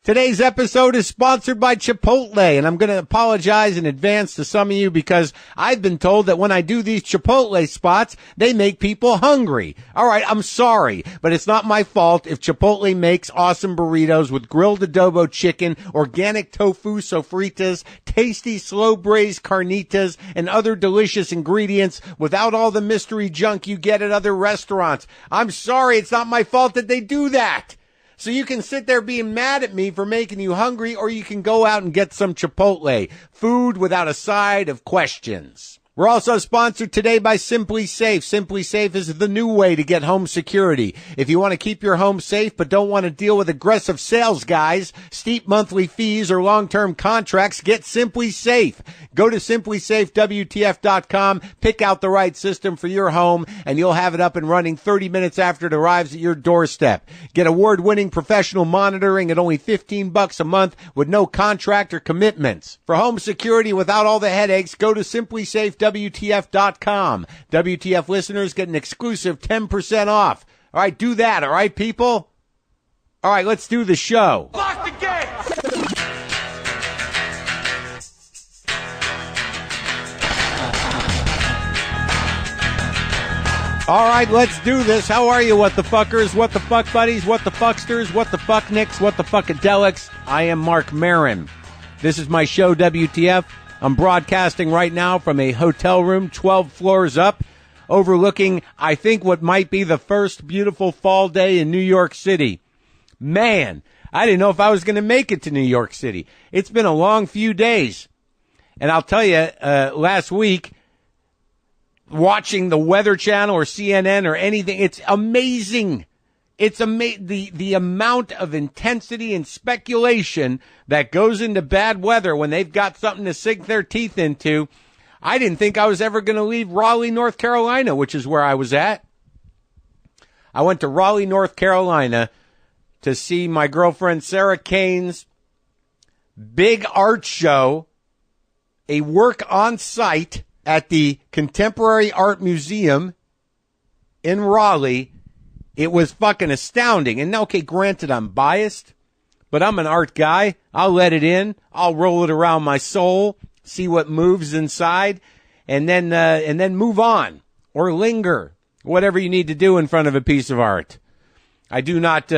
Today's episode is sponsored by Chipotle, and I'm going to apologize in advance to some of you because I've been told that when I do these Chipotle spots, they make people hungry. All right, I'm sorry, but it's not my fault if Chipotle makes awesome burritos with grilled adobo chicken, organic tofu sofritas, tasty slow-braised carnitas, and other delicious ingredients without all the mystery junk you get at other restaurants. I'm sorry, it's not my fault that they do that. So you can sit there being mad at me for making you hungry, or you can go out and get some Chipotle, food without a side of questions. We're also sponsored today by Simply Safe. Simply Safe is the new way to get home security. If you want to keep your home safe but don't want to deal with aggressive sales guys, steep monthly fees, or long-term contracts, get Simply Safe. Go to simplysafewtf.com, pick out the right system for your home, and you'll have it up and running 30 minutes after it arrives at your doorstep. Get award-winning professional monitoring at only $15 a month with no contract or commitments. For home security without all the headaches, go to simplysafewtf.com. WTF listeners get an exclusive 10% off. All right, do that, all right, people? All right, let's do the show. Lock the gate! All right, let's do this. How are you, what the fuckers, what the fuck buddies, what the fucksters, what the fucknicks, what the fuckadelics? I am Marc Maron. This is my show, WTF. I'm broadcasting right now from a hotel room 12 floors up, overlooking, I think, what might be the first beautiful fall day in New York City. Man, I didn't know if I was going to make it to New York City. It's been a long few days. And I'll tell you, last week, watching the Weather Channel or CNN or anything, it's amazing. It's the amount of intensity and speculation that goes into bad weather when they've got something to sink their teeth into. I didn't think I was ever going to leave Raleigh, North Carolina, which is where I was at. I went to Raleigh, North Carolina to see my girlfriend Sarah Kane's big art show, a work on site at the Contemporary Art Museum in Raleigh. It was fucking astounding. And okay, granted, I'm biased, but I'm an art guy. I'll let it in. I'll roll it around my soul, see what moves inside, and then move on or linger, whatever you need to do in front of a piece of art. I do not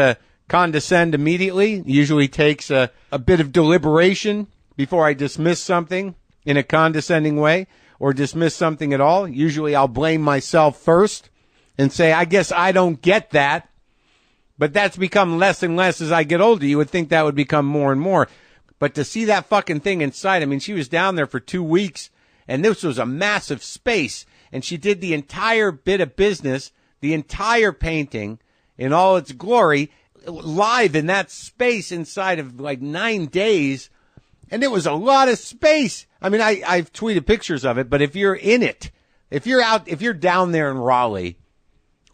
condescend immediately. It usually takes a bit of deliberation before I dismiss something in a condescending way or dismiss something at all. Usually I'll blame myself first and say, I guess I don't get that. But that's become less and less as I get older. You would think that would become more and more. But to see that fucking thing inside, I mean, she was down there for 2 weeks, and this was a massive space. And she did the entire bit of business, the entire painting in all its glory, live in that space inside of like 9 days. And it was a lot of space. I mean, I've tweeted pictures of it, but if you're in it, if you're down there in Raleigh,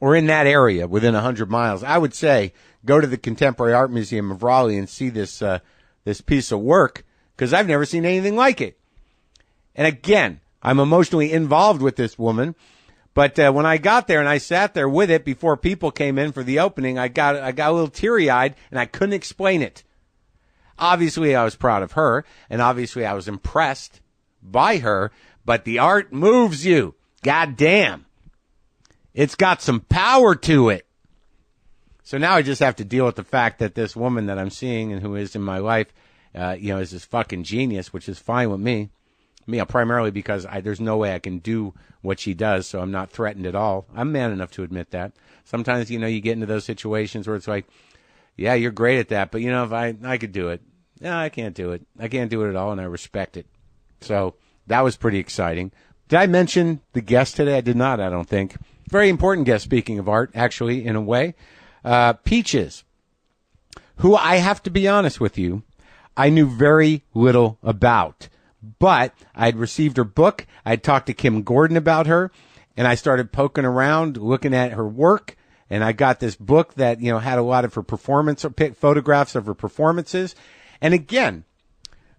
or in that area within 100 miles, I would say go to the Contemporary Art Museum of Raleigh and see this piece of work, because I've never seen anything like it. And again, I'm emotionally involved with this woman, but when I got there and I sat there with it before people came in for the opening, I got a little teary-eyed, and I couldn't explain it. Obviously, I was proud of her, and obviously I was impressed by her, but the art moves you. God damn. It's got some power to it. So now I just have to deal with the fact that this woman that I'm seeing and who is in my life, is this fucking genius, which is fine with me. Primarily because there's no way I can do what she does, so I'm not threatened at all. I'm man enough to admit that. Sometimes, you get into those situations where it's like, yeah, you're great at that, but, if I could do it. No, I can't do it. I can't do it at all, and I respect it. So that was pretty exciting. Did I mention the guest today? I did not, I don't think. Very important guest, speaking of art, actually, in a way. Peaches, who I have to be honest with you, I knew very little about. But I'd received her book. I'd talked to Kim Gordon about her, and I started poking around, looking at her work. And I got this book that, had a lot of her performance, photographs of her performances. And again,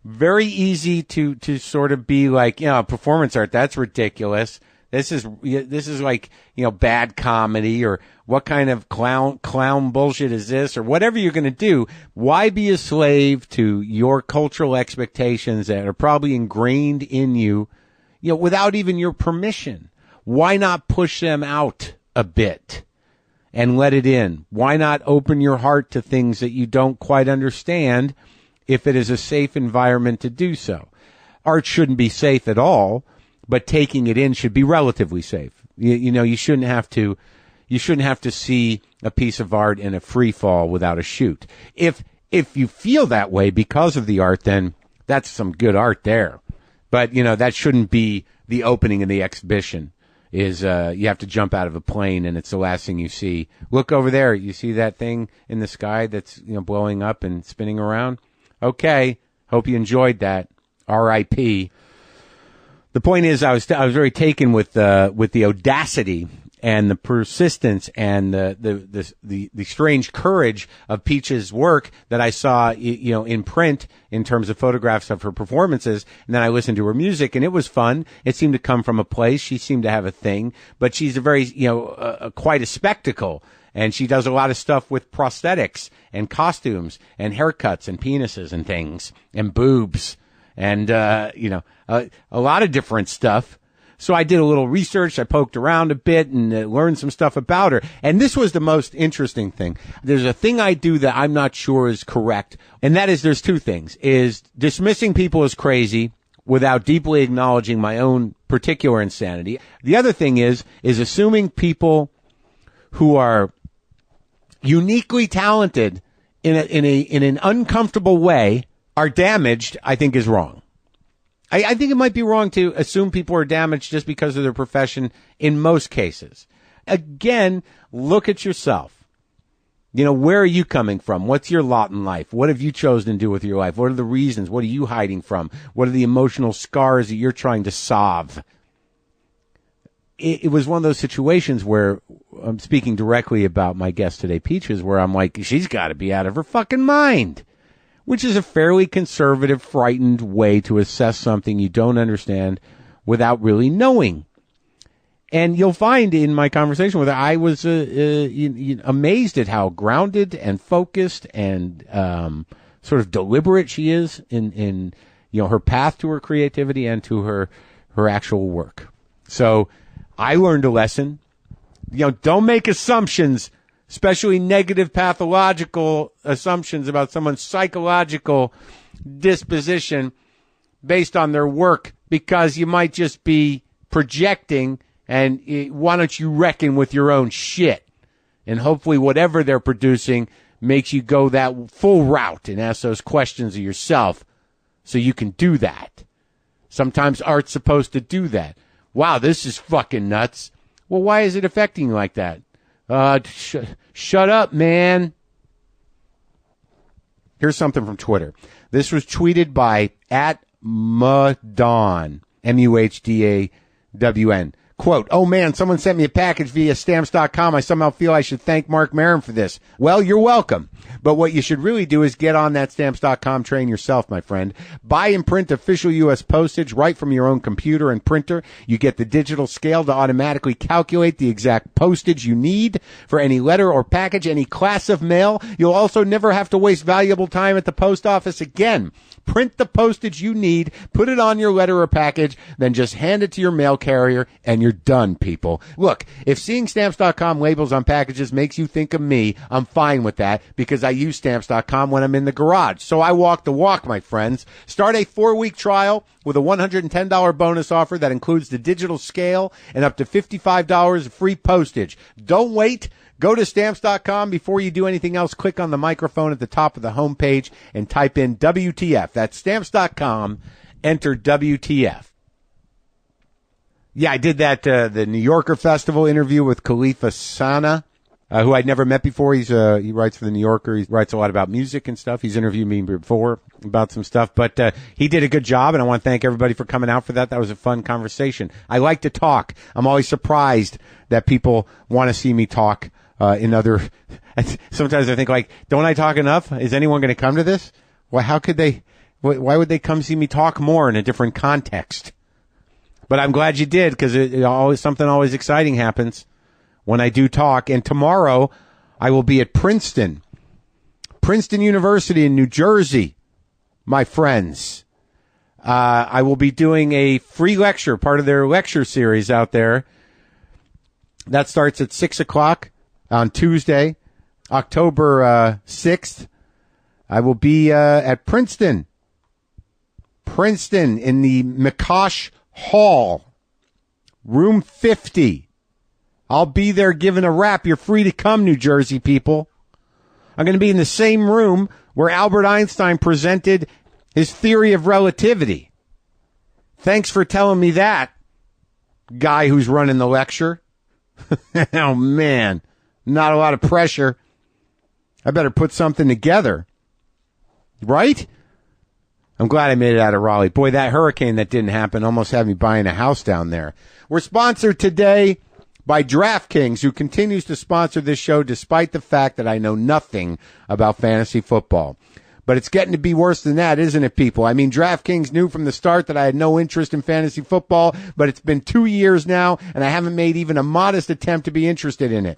very easy to sort of be like, performance art, that's ridiculous. This is like, bad comedy, or what kind of clown bullshit is this, or whatever you're going to do. Why be a slave to your cultural expectations that are probably ingrained in you, without even your permission? Why not push them out a bit and let it in? Why not open your heart to things that you don't quite understand if it is a safe environment to do so? Art shouldn't be safe at all, but taking it in should be relatively safe. You shouldn't have to see a piece of art in a free fall without a chute. If you feel that way because of the art, then that's some good art there. But, that shouldn't be the opening of the exhibition. Is you have to jump out of a plane and it's the last thing you see. Look over there. You see that thing in the sky that's blowing up and spinning around? Okay. Hope you enjoyed that. R.I.P. The point is, I was very taken with the audacity and the persistence and the strange courage of Peach's work that I saw, in print in terms of photographs of her performances. And then I listened to her music, and it was fun. It seemed to come from a place. She seemed to have a thing, but she's a very, quite a spectacle. And she does a lot of stuff with prosthetics and costumes and haircuts and penises and things and boobs and, a lot of different stuff. So I did a little research. I poked around a bit and learned some stuff about her. And this was the most interesting thing. There's a thing I do that I'm not sure is correct. And that is, there's two things, is dismissing people as crazy without deeply acknowledging my own particular insanity. The other thing is assuming people who are uniquely talented in an uncomfortable way are damaged, I think is wrong. I think it might be wrong to assume people are damaged just because of their profession in most cases. Again, look at yourself. Where are you coming from? What's your lot in life? What have you chosen to do with your life? What are the reasons? What are you hiding from? What are the emotional scars that you're trying to solve? It was one of those situations where I'm speaking directly about my guest today, Peaches, where I'm like, she's got to be out of her fucking mind. Which is a fairly conservative, frightened way to assess something you don't understand without really knowing. And you'll find in my conversation with her, I was amazed at how grounded and focused and sort of deliberate she is in her path to her creativity and to her actual work. So I learned a lesson. Don't make assumptions, especially negative pathological assumptions about someone's psychological disposition based on their work, because you might just be projecting, and why don't you reckon with your own shit? And hopefully whatever they're producing makes you go that full route and ask those questions of yourself so you can do that. Sometimes art's supposed to do that. Wow, this is fucking nuts. Well, why is it affecting you like that? Shut up, man. Here's something from Twitter. This was tweeted by @Muhdawn, Muhdawn. Quote, "Oh man, someone sent me a package via stamps.com. I somehow feel I should thank Marc Maron for this." Well, you're welcome. But what you should really do is get on that stamps.com train yourself, my friend. Buy and print official U.S. postage right from your own computer and printer. You get the digital scale to automatically calculate the exact postage you need for any letter or package, any class of mail. You'll also never have to waste valuable time at the post office again. Print the postage you need, put it on your letter or package, then just hand it to your mail carrier, and you're done, people. Look, if seeing Stamps.com labels on packages makes you think of me, I'm fine with that, because I use Stamps.com when I'm in the garage. So I walk the walk, my friends. Start a 4-week trial with a $110 bonus offer that includes the digital scale and up to $55 of free postage. Don't wait. Go to Stamps.com. Before you do anything else, click on the microphone at the top of the homepage and type in WTF. That's Stamps.com. Enter WTF. Yeah, I did that, the New Yorker Festival interview with Khalifa Sana, who I'd never met before. He writes for the New Yorker. He writes a lot about music and stuff. He's interviewed me before about some stuff, but he did a good job, and I want to thank everybody for coming out for that. That was a fun conversation. I like to talk. I'm always surprised that people want to see me talk. Sometimes I think, like, don't I talk enough? Is anyone going to come to this? Why would they come see me talk more in a different context? But I'm glad you did, because something always exciting happens when I do talk. And tomorrow I will be at Princeton University in New Jersey, my friends. I will be doing a free lecture, part of their lecture series out there. That starts at 6 o'clock on Tuesday, October 6th. I will be at Princeton in the McCosh Hall, room 50. I'll be there giving a rap. You're free to come, New Jersey people. I'm going to be in the same room where Albert Einstein presented his theory of relativity. Thanks for telling me that, guy who's running the lecture. Oh, man. Not a lot of pressure. I better put something together. Right? I'm glad I made it out of Raleigh. Boy, that hurricane that didn't happen almost had me buying a house down there. We're sponsored today by DraftKings, who continues to sponsor this show despite the fact that I know nothing about fantasy football. But it's getting to be worse than that, isn't it, people? I mean, DraftKings knew from the start that I had no interest in fantasy football, but it's been 2 years now, and I haven't made even a modest attempt to be interested in it.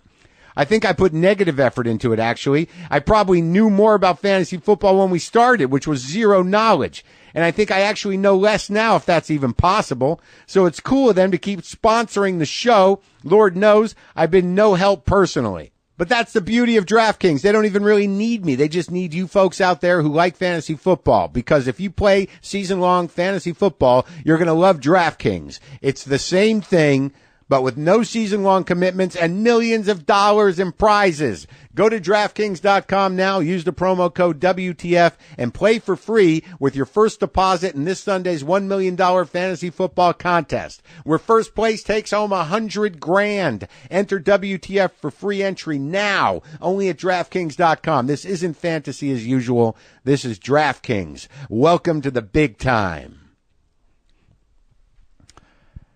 I think I put negative effort into it, actually. I probably knew more about fantasy football when we started, which was zero knowledge. And I think I actually know less now, if that's even possible. So it's cool of them to keep sponsoring the show. Lord knows I've been no help personally. But that's the beauty of DraftKings. They don't even really need me. They just need you folks out there who like fantasy football. Because if you play season-long fantasy football, you're going to love DraftKings. It's the same thing, but with no season-long commitments and millions of dollars in prizes. Go to DraftKings.com now, use the promo code WTF, and play for free with your first deposit in this Sunday's $1 million fantasy football contest, where first place takes home $100,000. Enter WTF for free entry now, only at DraftKings.com. This isn't fantasy as usual. This is DraftKings. Welcome to the big time.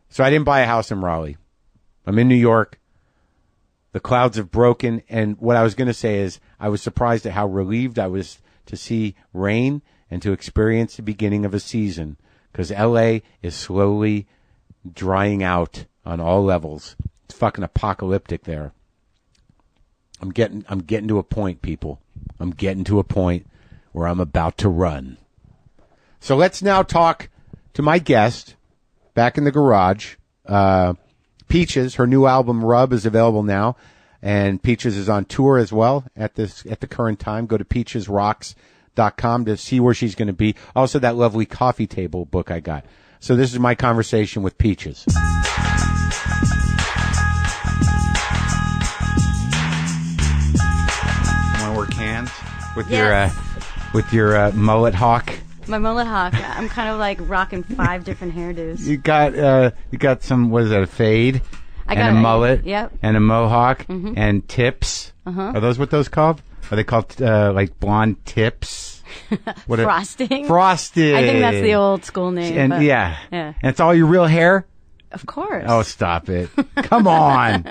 So I didn't buy a house in Raleigh. I'm in New York. The clouds have broken. And what I was going to say is I was surprised at how relieved I was to see rain and to experience the beginning of a season, because L.A. is slowly drying out on all levels. It's fucking apocalyptic there. I'm getting to a point, people. I'm getting to a point where I'm about to run. So let's now talk to my guest back in the garage. Peaches, her new album Rub is available now, and Peaches is on tour as well at the current time. Go to peachesrocks.com to see where she's going to be. Also, that lovely coffee table book I got. So this is my conversation with Peaches. Want to work hands with your mullet hawk? My mullet hawk. I'm kind of like rocking 5 different hairdos. You got some, what is that, a fade? I got a mullet. Yep. And a mohawk and tips. Uh-huh. Are those what those called? Are they called like blonde tips? Frosting. Frosting. I think that's the old school name. And yeah. And it's all your real hair? Of course. Oh, stop it. Come on.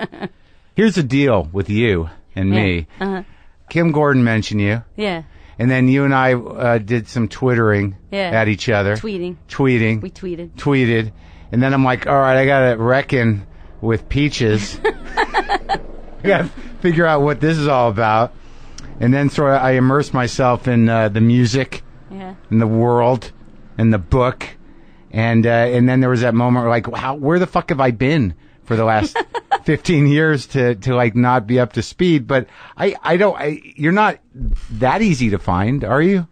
Here's the deal with you and me. Uh-huh. Kim Gordon mentioned you. Yeah. And then you and I did some twittering at each other. Tweeting. We tweeted. And then I'm like, all right, I got to reckon with Peaches. I got to figure out what this is all about. And then sort of I immersed myself in the music, in the world, in the book. And then there was that moment where like, where the fuck have I been for the last 15 years to like not be up to speed? But you're not that easy to find, are you?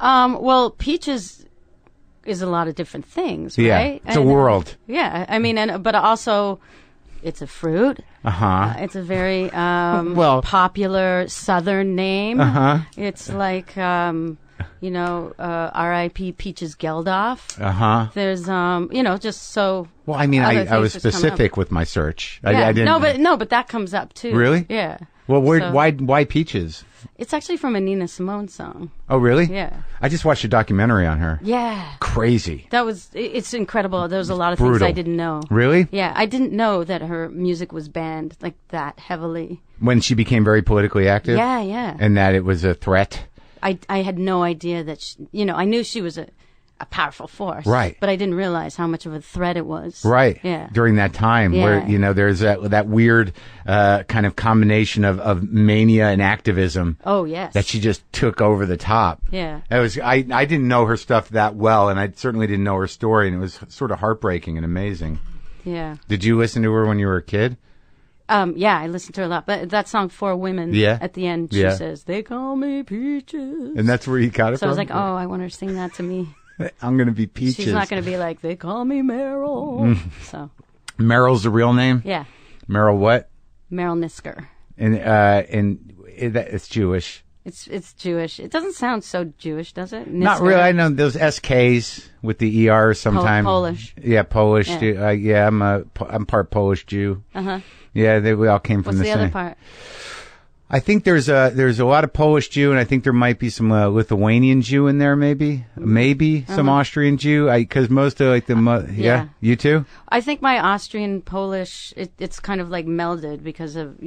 Well, Peaches is a lot of different things, right? Yeah, it's a world. Yeah, I mean, but also it's a fruit. It's a very popular Southern name. It's like R.I.P. Peaches Geldof. There's just so. Well, I mean, I was specific with my search. Yeah. I didn't. But that comes up too. Really? Yeah. Well, why Peaches? It's actually from a Nina Simone song. Oh, really? Yeah. I just watched a documentary on her. Yeah. Crazy. It's incredible. There was a lot of brutal things I didn't know. Really? Yeah, I didn't know that her music was banned like that heavily. When she became very politically active? Yeah. And that it was a threat? I had no idea that, I knew she was a powerful force. Right. But I didn't realize how much of a threat it was. Right. Yeah. During that time where, there's that weird kind of combination of mania and activism. Oh, yes. That she just took over the top. Yeah. I didn't know her stuff that well, and I certainly didn't know her story, and it was sort of heartbreaking and amazing. Yeah. Did you listen to her when you were a kid? Yeah, I listened to her a lot. But that song, For Women, at the end, she says, they call me Peaches. And that's where you got it from? So I was like, oh, I want her to sing that to me. I'm going to be Peaches. She's not going to be like, they call me Meryl. So. Meryl's the real name? Yeah. Meryl what? Meryl Nisker. And it's Jewish. It's Jewish. It doesn't sound so Jewish, does it? Nisker. Not really. I know those SKs with the ER sometimes. Polish. Yeah, Polish. Yeah, I'm part Polish Jew. Uh-huh. Yeah, we all came from the same. What's the other part? I think there's a lot of Polish Jew, and I think there might be some Lithuanian Jew in there, maybe some Austrian Jew. Because most of yeah, you too. I think my Austrian Polish it's kind of like melded because of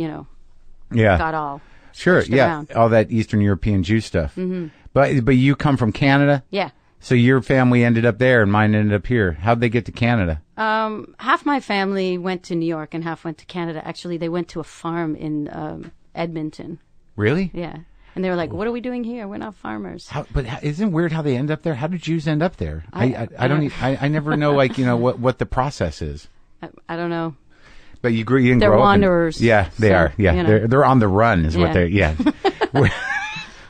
got all sure around. All that Eastern European Jew stuff. Mm-hmm. But you come from Canada. Yeah. So your family ended up there, and mine ended up here. How'd they get to Canada? Half my family went to New York, and half went to Canada. Actually, they went to a farm in Edmonton. Really? Yeah. And they were like, what are we doing here? We're not farmers. But isn't it weird how they end up there? How do Jews end up there? I never know, what the process is. I don't know. But you didn't they're grow wanderers. up. Yeah, they are. Yeah, they're on the run is what they're, yeah.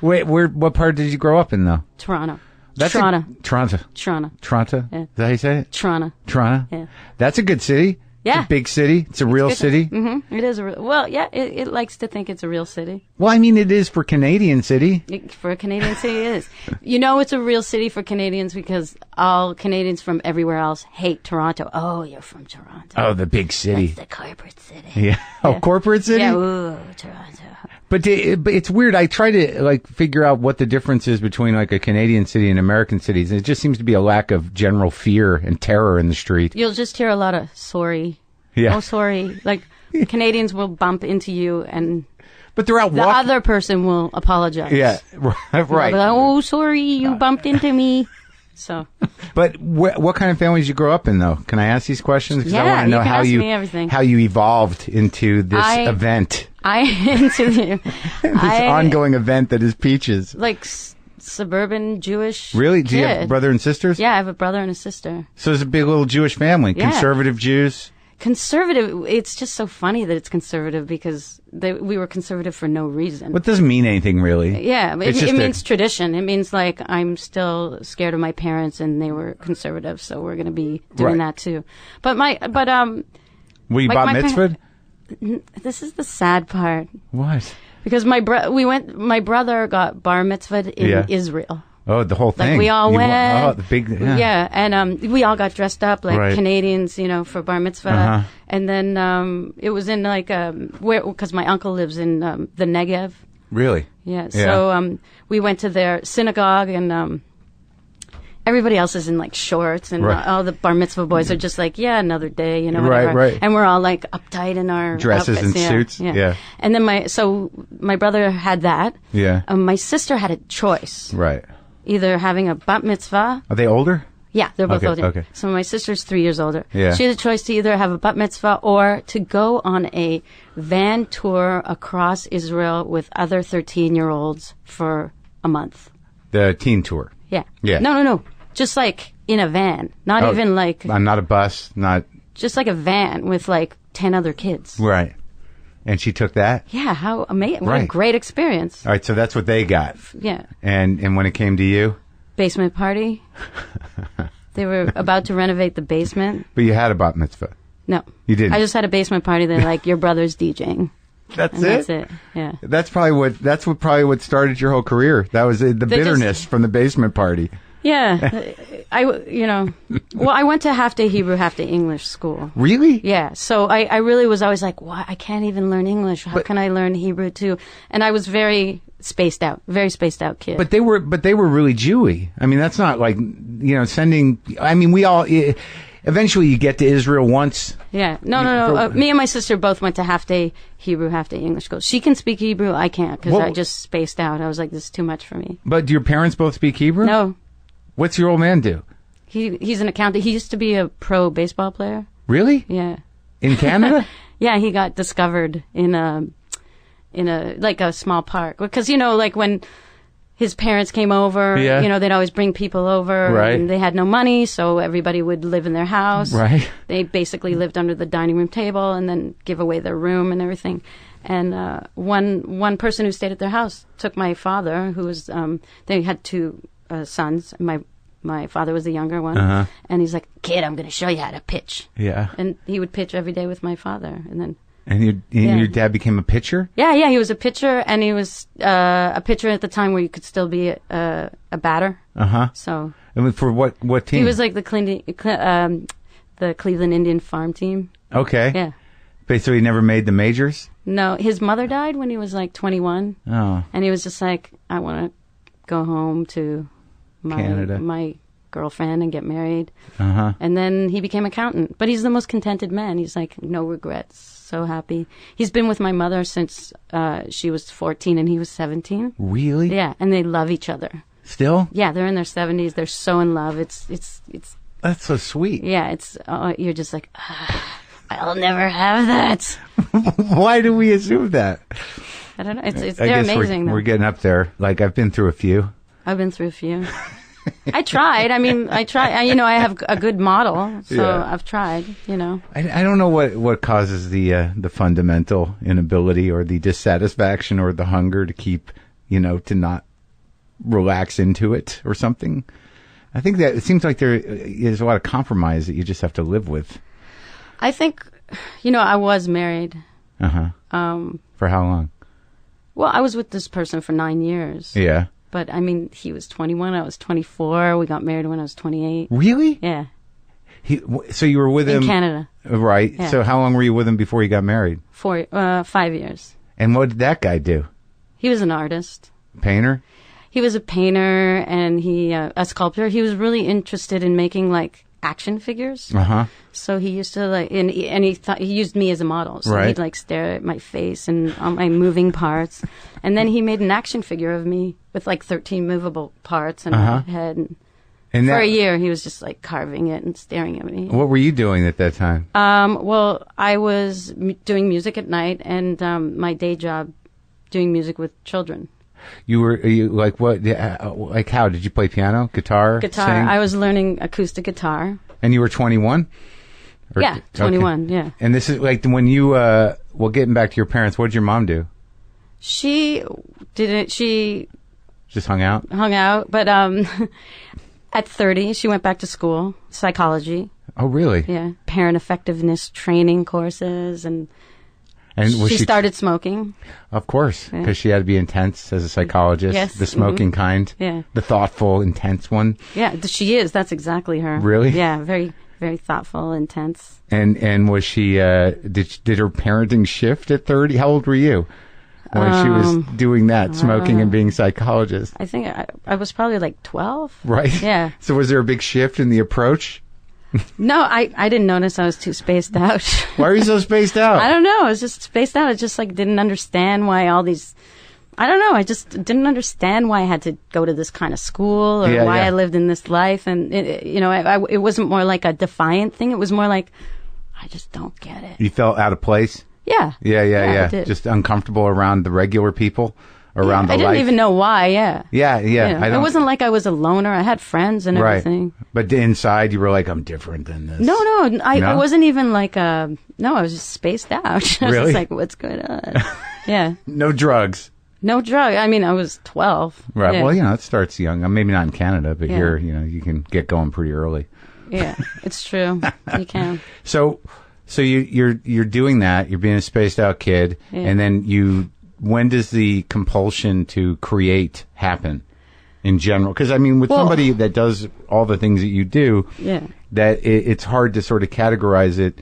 What part did you grow up in, though? Toronto. Toronto. Toronto. Yeah. Is that how you say it? Toronto. Yeah. That's a good city. Yeah. It's a big city. It's a real city. Mm-hmm. It is it likes to think it's a real city. Well, I mean, it is for Canadian city. For a Canadian city, it is. It's a real city for Canadians because all Canadians from everywhere else hate Toronto. Oh, you're from Toronto. Oh, the big city. That's the corporate city. Yeah. Oh, corporate city? Yeah, ooh, Toronto. But it's weird. I try to figure out what the difference is between a Canadian city and American cities. It just seems to be a lack of general fear and terror in the street. You'll just hear a lot of sorry. Yeah. Oh, sorry. Canadians will bump into you but they're out the other person will apologize. Yeah, right. Oh, sorry, you bumped into me. So. But what kind of families you grow up in, though? Can I ask these questions? Because I want to know how you evolved into this event. This ongoing event that is Peaches. Suburban Jewish Really? Do kid. you have brother and sisters? Yeah, I have a brother and a sister. So it's a big little Jewish family. Yeah. Conservative Jews? Conservative, it's just so funny that it's conservative because we were conservative for no reason. But it doesn't mean anything, really. Yeah, it means tradition. It means I'm still scared of my parents and they were conservative, so we're going to be doing that too. But were you bat mitzvahed? This is the sad part. What? Because my brother got bar mitzvahed in Israel. Oh, the whole thing. We all went. Oh, the big. Yeah, and we all got dressed up like Canadians, for bar mitzvah. Uh-huh. And then it was in because my uncle lives in the Negev. Really? Yeah. So we went to their synagogue, and everybody else is in shorts, and all the bar mitzvah boys are just another day, whatever. Right. And we're all uptight in our dresses outfits. and suits. Yeah. And then my brother had that. Yeah. My sister had a choice. Right. Either having a bat mitzvah. Are they older? Yeah, they're both older. Okay. So my sister's 3 years older. Yeah. She had a choice to either have a bat mitzvah or to go on a van tour across Israel with other 13-year-olds for a month. The teen tour. Yeah. Yeah. No. Just in a van. Not even not a bus, not... Just a van with 10 other kids. Right. And she took that? Yeah, how amazing. What a great experience. All right, so that's what they got. Yeah. And when it came to you? Basement party. They were about to renovate the basement. But you had a bat mitzvah? No. You didn't? I just had a basement party. They're your brother's DJing. That's it? Yeah. That's probably what started your whole career. That was the bitterness from the basement party. Yeah. I went to half-day Hebrew, half-day English school. Really? Yeah. So I really was always why? I can't even learn English. How can I learn Hebrew too? And I was very spaced out kid. But they were really Jewy. I mean, that's not sending, I mean, we all, eventually you get to Israel once. Yeah. No. Me and my sister both went to half-day Hebrew, half-day English school. She can speak Hebrew. I can't because I just spaced out. I was this is too much for me. But do your parents both speak Hebrew? No. What's your old man do? He's an accountant. He used to be a pro baseball player. Really? Yeah. In Canada? Yeah, he got discovered in a like a small park because like when his parents came over, they'd always bring people over, right. And they had no money, so everybody would live in their house. Right. They basically lived under the dining room table and then give away their room and everything. And one person who stayed at their house took my father, who was they had two sons. My father was the younger one, and he's like, "Kid, I'm going to show you how to pitch." Yeah. And he would pitch every day with my father, and then. And your dad became a pitcher? Yeah, he was a pitcher, and he was a pitcher at the time where you could still be a batter. So. And for what team? He was like the Cleveland Indian farm team. Okay. Yeah. So he never made the majors? No, his mother died when he was like 21. Oh. And he was just like, I want to go home to my girlfriend and get married. And then he became accountant. But he's the most contented man. He's like, no regrets. So happy. He's been with my mother since she was 14 and he was 17. Really? Yeah, and they love each other. Still? Yeah, they're in their 70s. They're so in love. It's. That's so sweet. Yeah, it's. You're just like, I'll never have that. Why do we assume that? I don't know. They're amazing. We're getting up there. Like I've been through a few. I've been through a few. I tried. I have a good model, so I've tried. I don't know what causes the fundamental inability or the dissatisfaction or the hunger to keep, to not relax into it or something. I think that it seems like there is a lot of compromise that you just have to live with. I think, I was married. For how long? Well, I was with this person for 9 years. Yeah. But, he was 21, I was 24. We got married when I was 28. Really? Yeah. So you were with him... In Canada. Right. Yeah. So how long were you with him before you got married? 5 years. And what did that guy do? He was an artist. Painter? He was a painter and a sculptor. He was really interested in making, action figures. So he used to and he used me as a model. So right. he'd stare at my face and on my moving parts. And then he made an action figure of me with 13 movable parts and my head. And for a year he was just carving it and staring at me. What were you doing at that time? Well, I was doing music at night and my day job doing music with children. How did you play piano, guitar? Guitar. Sing? I was learning acoustic guitar. And you were 21? Yeah, 21. Okay. Yeah. And this is when you getting back to your parents, what did your mom do? She didn't. She just hung out. But at 30, she went back to school, psychology. Oh, really? Yeah, parent effectiveness training courses and. And she started smoking. Of course, because she had to be intense as a psychologist. Yes. The smoking kind. Yeah. The thoughtful, intense one. Yeah, she is. That's exactly her. Really? Yeah, very, very thoughtful, intense. And was she, did her parenting shift at 30? How old were you when she was doing that, smoking and being a psychologist? I think I was probably 12. Right? Yeah. So was there a big shift in the approach? No, I didn't notice I was too spaced out. Why are you so spaced out? I don't know. I was just spaced out. I just didn't understand why all these... I don't know. I just didn't understand why I had to go to this kind of school or why I lived in this life. And, it wasn't more like a defiant thing. It was more like, I just don't get it. You felt out of place? Yeah. Yeah. Just uncomfortable around the regular people? Around the life. I didn't even know why, Yeah. It wasn't like I was a loner. I had friends and everything. But inside you were like, I'm different than this. No. I wasn't even I was just spaced out. I was really? just like, what's going on? Yeah. No drugs. No drug. I was 12. Right. Yeah. Well, it starts young. Maybe not in Canada, but here, you can get going pretty early. Yeah, it's true. You can. So you're doing that. You're being a spaced out kid, and then when does the compulsion to create happen in general? Because, with somebody that does all the things that you do, that it's hard to sort of categorize it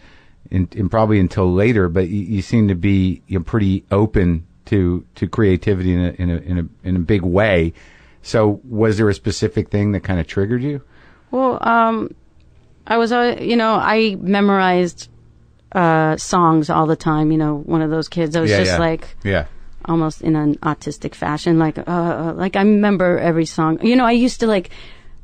in probably until later, but you seem to be pretty open to creativity in a big way. So was there a specific thing that kind of triggered you? Well, I was, I memorized songs all the time, one of those kids. I was almost in an autistic fashion. I remember every song. I used to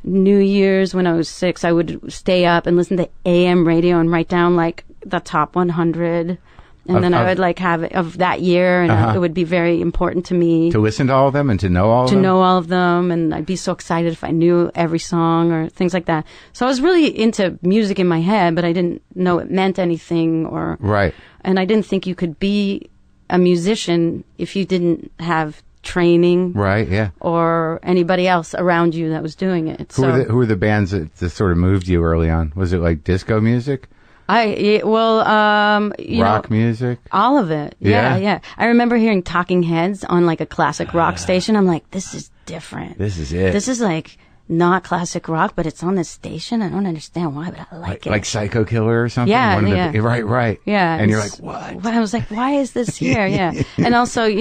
New Year's when I was 6, I would stay up and listen to AM radio and write down like the top 100. And then I would like have it of that year, and it would be very important to me. To listen to all of them and to know all of them? To know all of them, and I'd be so excited if I knew every song or things like that. So I was really into music in my head, but I didn't know it meant anything or... Right. And I didn't think you could be a musician if you didn't have training. Right, yeah. Or anybody else around you that was doing it. Who were the bands that sort of moved you early on? Was it like disco music? Rock music? All of it. Yeah. I remember hearing Talking Heads on like a classic rock station. I'm like, this is different. This is it. This is like not classic rock, but it's on this station. I don't understand why, but I like it. Like Psycho Killer or something? Yeah, right. Yeah. And you're like, what? I was like, why is this here? Yeah. And also,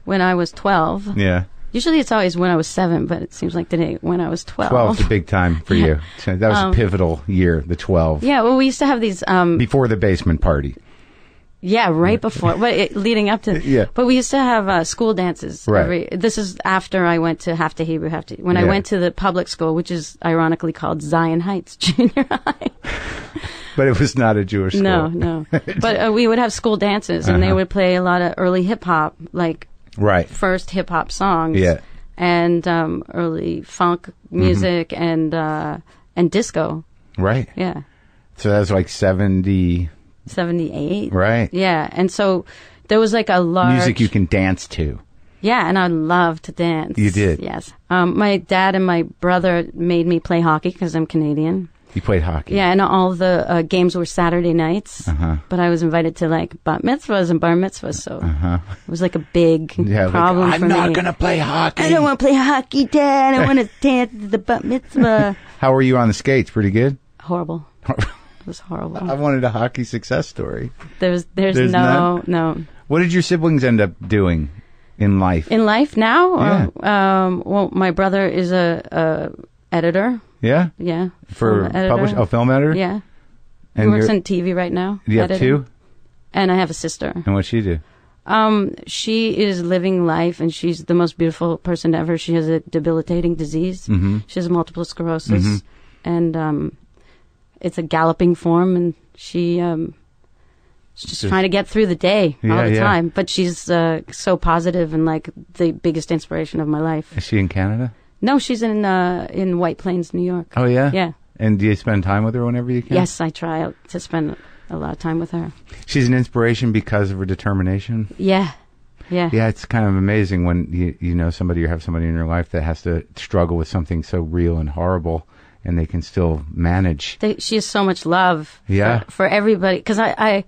when I was 12. Yeah. Usually it's always when I was 7, but it seems like today when I was 12. 12 is a big time for you. So that was a pivotal year, the 12. Yeah, well, we used to have these... before the basement party. Yeah, right before. Leading up to... Yeah. But we used to have school dances. Right. This is after I went to half to Hebrew, half to... When I went to the public school, which is ironically called Zion Heights Junior High. But it was not a Jewish school. No. But we would have school dances, and they would play a lot of early hip-hop, like... Right. First hip hop songs. Yeah. And early funk music and disco. Right. Yeah. So that was like 70. 78. Right. Yeah. And so there was like a large music you can dance to. Yeah, and I loved to dance. You did? Yes. My dad and my brother made me play hockey because I'm Canadian. You played hockey? Yeah, and all the games were Saturday nights. But I was invited to like bat mitzvahs and bar mitzvahs, so it was like a big problem for me. I'm not going to play hockey. I don't want to play hockey, Dad. I want to dance at the bat mitzvah. How were you on the skates? Pretty good? Horrible. It was horrible. I wanted a hockey success story. There's no. What did your siblings end up doing in life? In life now? Yeah. Well, my brother is a editor. Yeah? Yeah. For film editor? Yeah. And he works on TV right now. Do you have two? And I have a sister. And what's she do? She is living life, and she's the most beautiful person ever. She has a debilitating disease. She has multiple sclerosis, and it's a galloping form, and she's just trying to get through the day all the time. But she's so positive and like the biggest inspiration of my life. Is she in Canada? No, she's in White Plains, New York. Oh, yeah? Yeah. And do you spend time with her whenever you can? Yes, I try to spend a lot of time with her. She's an inspiration because of her determination? Yeah. Yeah. Yeah, it's kind of amazing when you know somebody or have somebody in your life that has to struggle with something so real and horrible, and they can still manage. She has so much love for everybody. Because I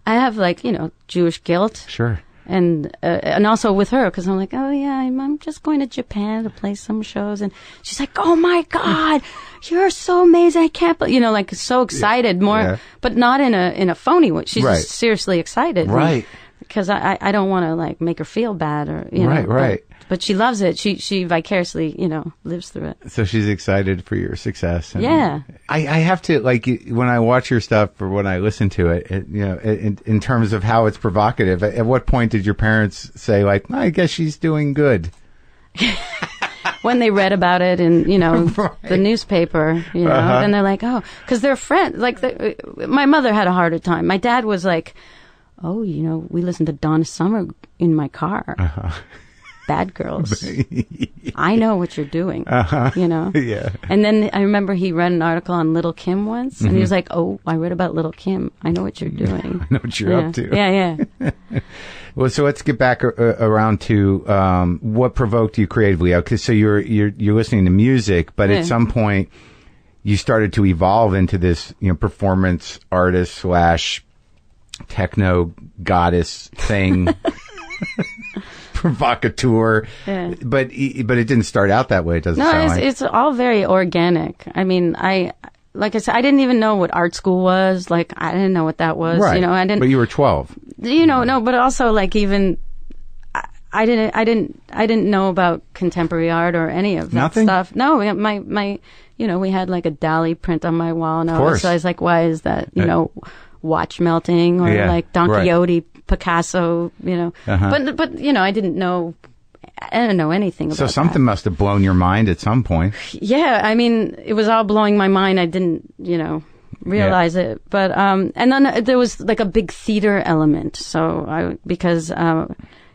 have, like, Jewish guilt. Sure. And also with her, because I'm like, oh yeah, I'm just going to Japan to play some shows, and she's like, oh my God, you're so amazing, I can't believe, like so excited, but not in a phony way. She's just seriously excited, right? Because I don't want to like make her feel bad or right. But she loves it. She vicariously, lives through it. So she's excited for your success. And yeah. I have to, like, when I watch your stuff or when I listen to it, in terms of how it's provocative, at what point did your parents say, like, I guess she's doing good? When they read about it in, the newspaper, then they're like, oh, because they're friends. Like, my mother had a harder time. My dad was like, oh, we listened to Donna Summer in my car. Bad girls. I know what you're doing. Yeah. And then I remember he read an article on Little Kim once, and he was like, oh, I read about Little Kim. I know what you're doing. I know what you're up to. Yeah. Well, so let's get back around to what provoked you creatively. Okay, so you're listening to music, but at some point you started to evolve into this, performance artist / techno goddess thing. Provocateur, but it didn't start out that way. It doesn't sound like. It's all very organic. I mean, like I said, I didn't even know what art school was. Like, I didn't know what that was. Right. I didn't. But you were 12. No, but also like even I didn't know about contemporary art or any of that stuff. No, my we had like a Dali print on my wall, and so I was like, why is that? Watch melting or like Don Quixote, Picasso, but I didn't know I don't know anything about So something must have blown your mind at some point. Yeah, I mean, it was all blowing my mind. I didn't, realize it. But, and then there was like a big theater element. So because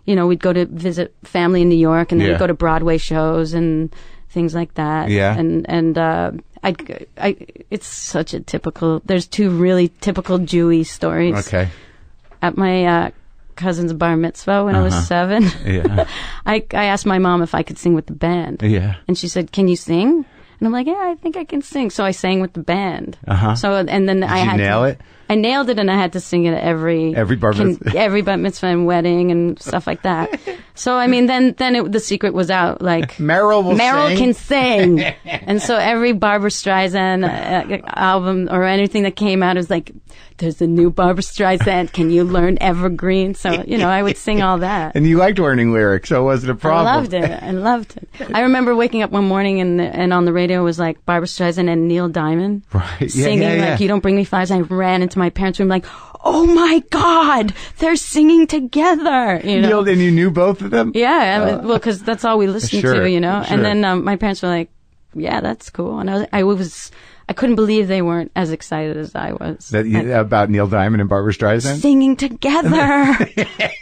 we'd go to visit family in New York, and then we'd go to Broadway shows and things like that. Yeah. And it's such a typical, there's two really typical Jewy stories. Okay. At my, cousin's bar mitzvah when I was 7. Yeah. I asked my mom if I could sing with the band. Yeah. And she said, "Can you sing?" And I'm like, "Yeah, I think I can sing." So I sang with the band. So, and then Did you nail it? I nailed it, and I had to sing it at every bar mitzvah, every bar mitzvah and wedding and stuff like that. So I mean, then the secret was out. Like Meryl can sing, and so every Barbra Streisand album or anything that came out was like, "There's a new Barbra Streisand. Can you learn Evergreen?" So I would sing all that. And you liked learning lyrics, so it wasn't a problem. I loved it. I remember waking up one morning and on the radio was like Barbra Streisand and Neil Diamond singing like "You Don't Bring Me Flowers." And I ran into my parents' room like, "Oh my God, they're singing together!" Neil, and you knew both of them? Yeah, well, because that's all we listened to, Sure. And then my parents were like, "Yeah, that's cool," and I couldn't believe they weren't as excited as I was. About Neil Diamond and Barbra Streisand? Singing together.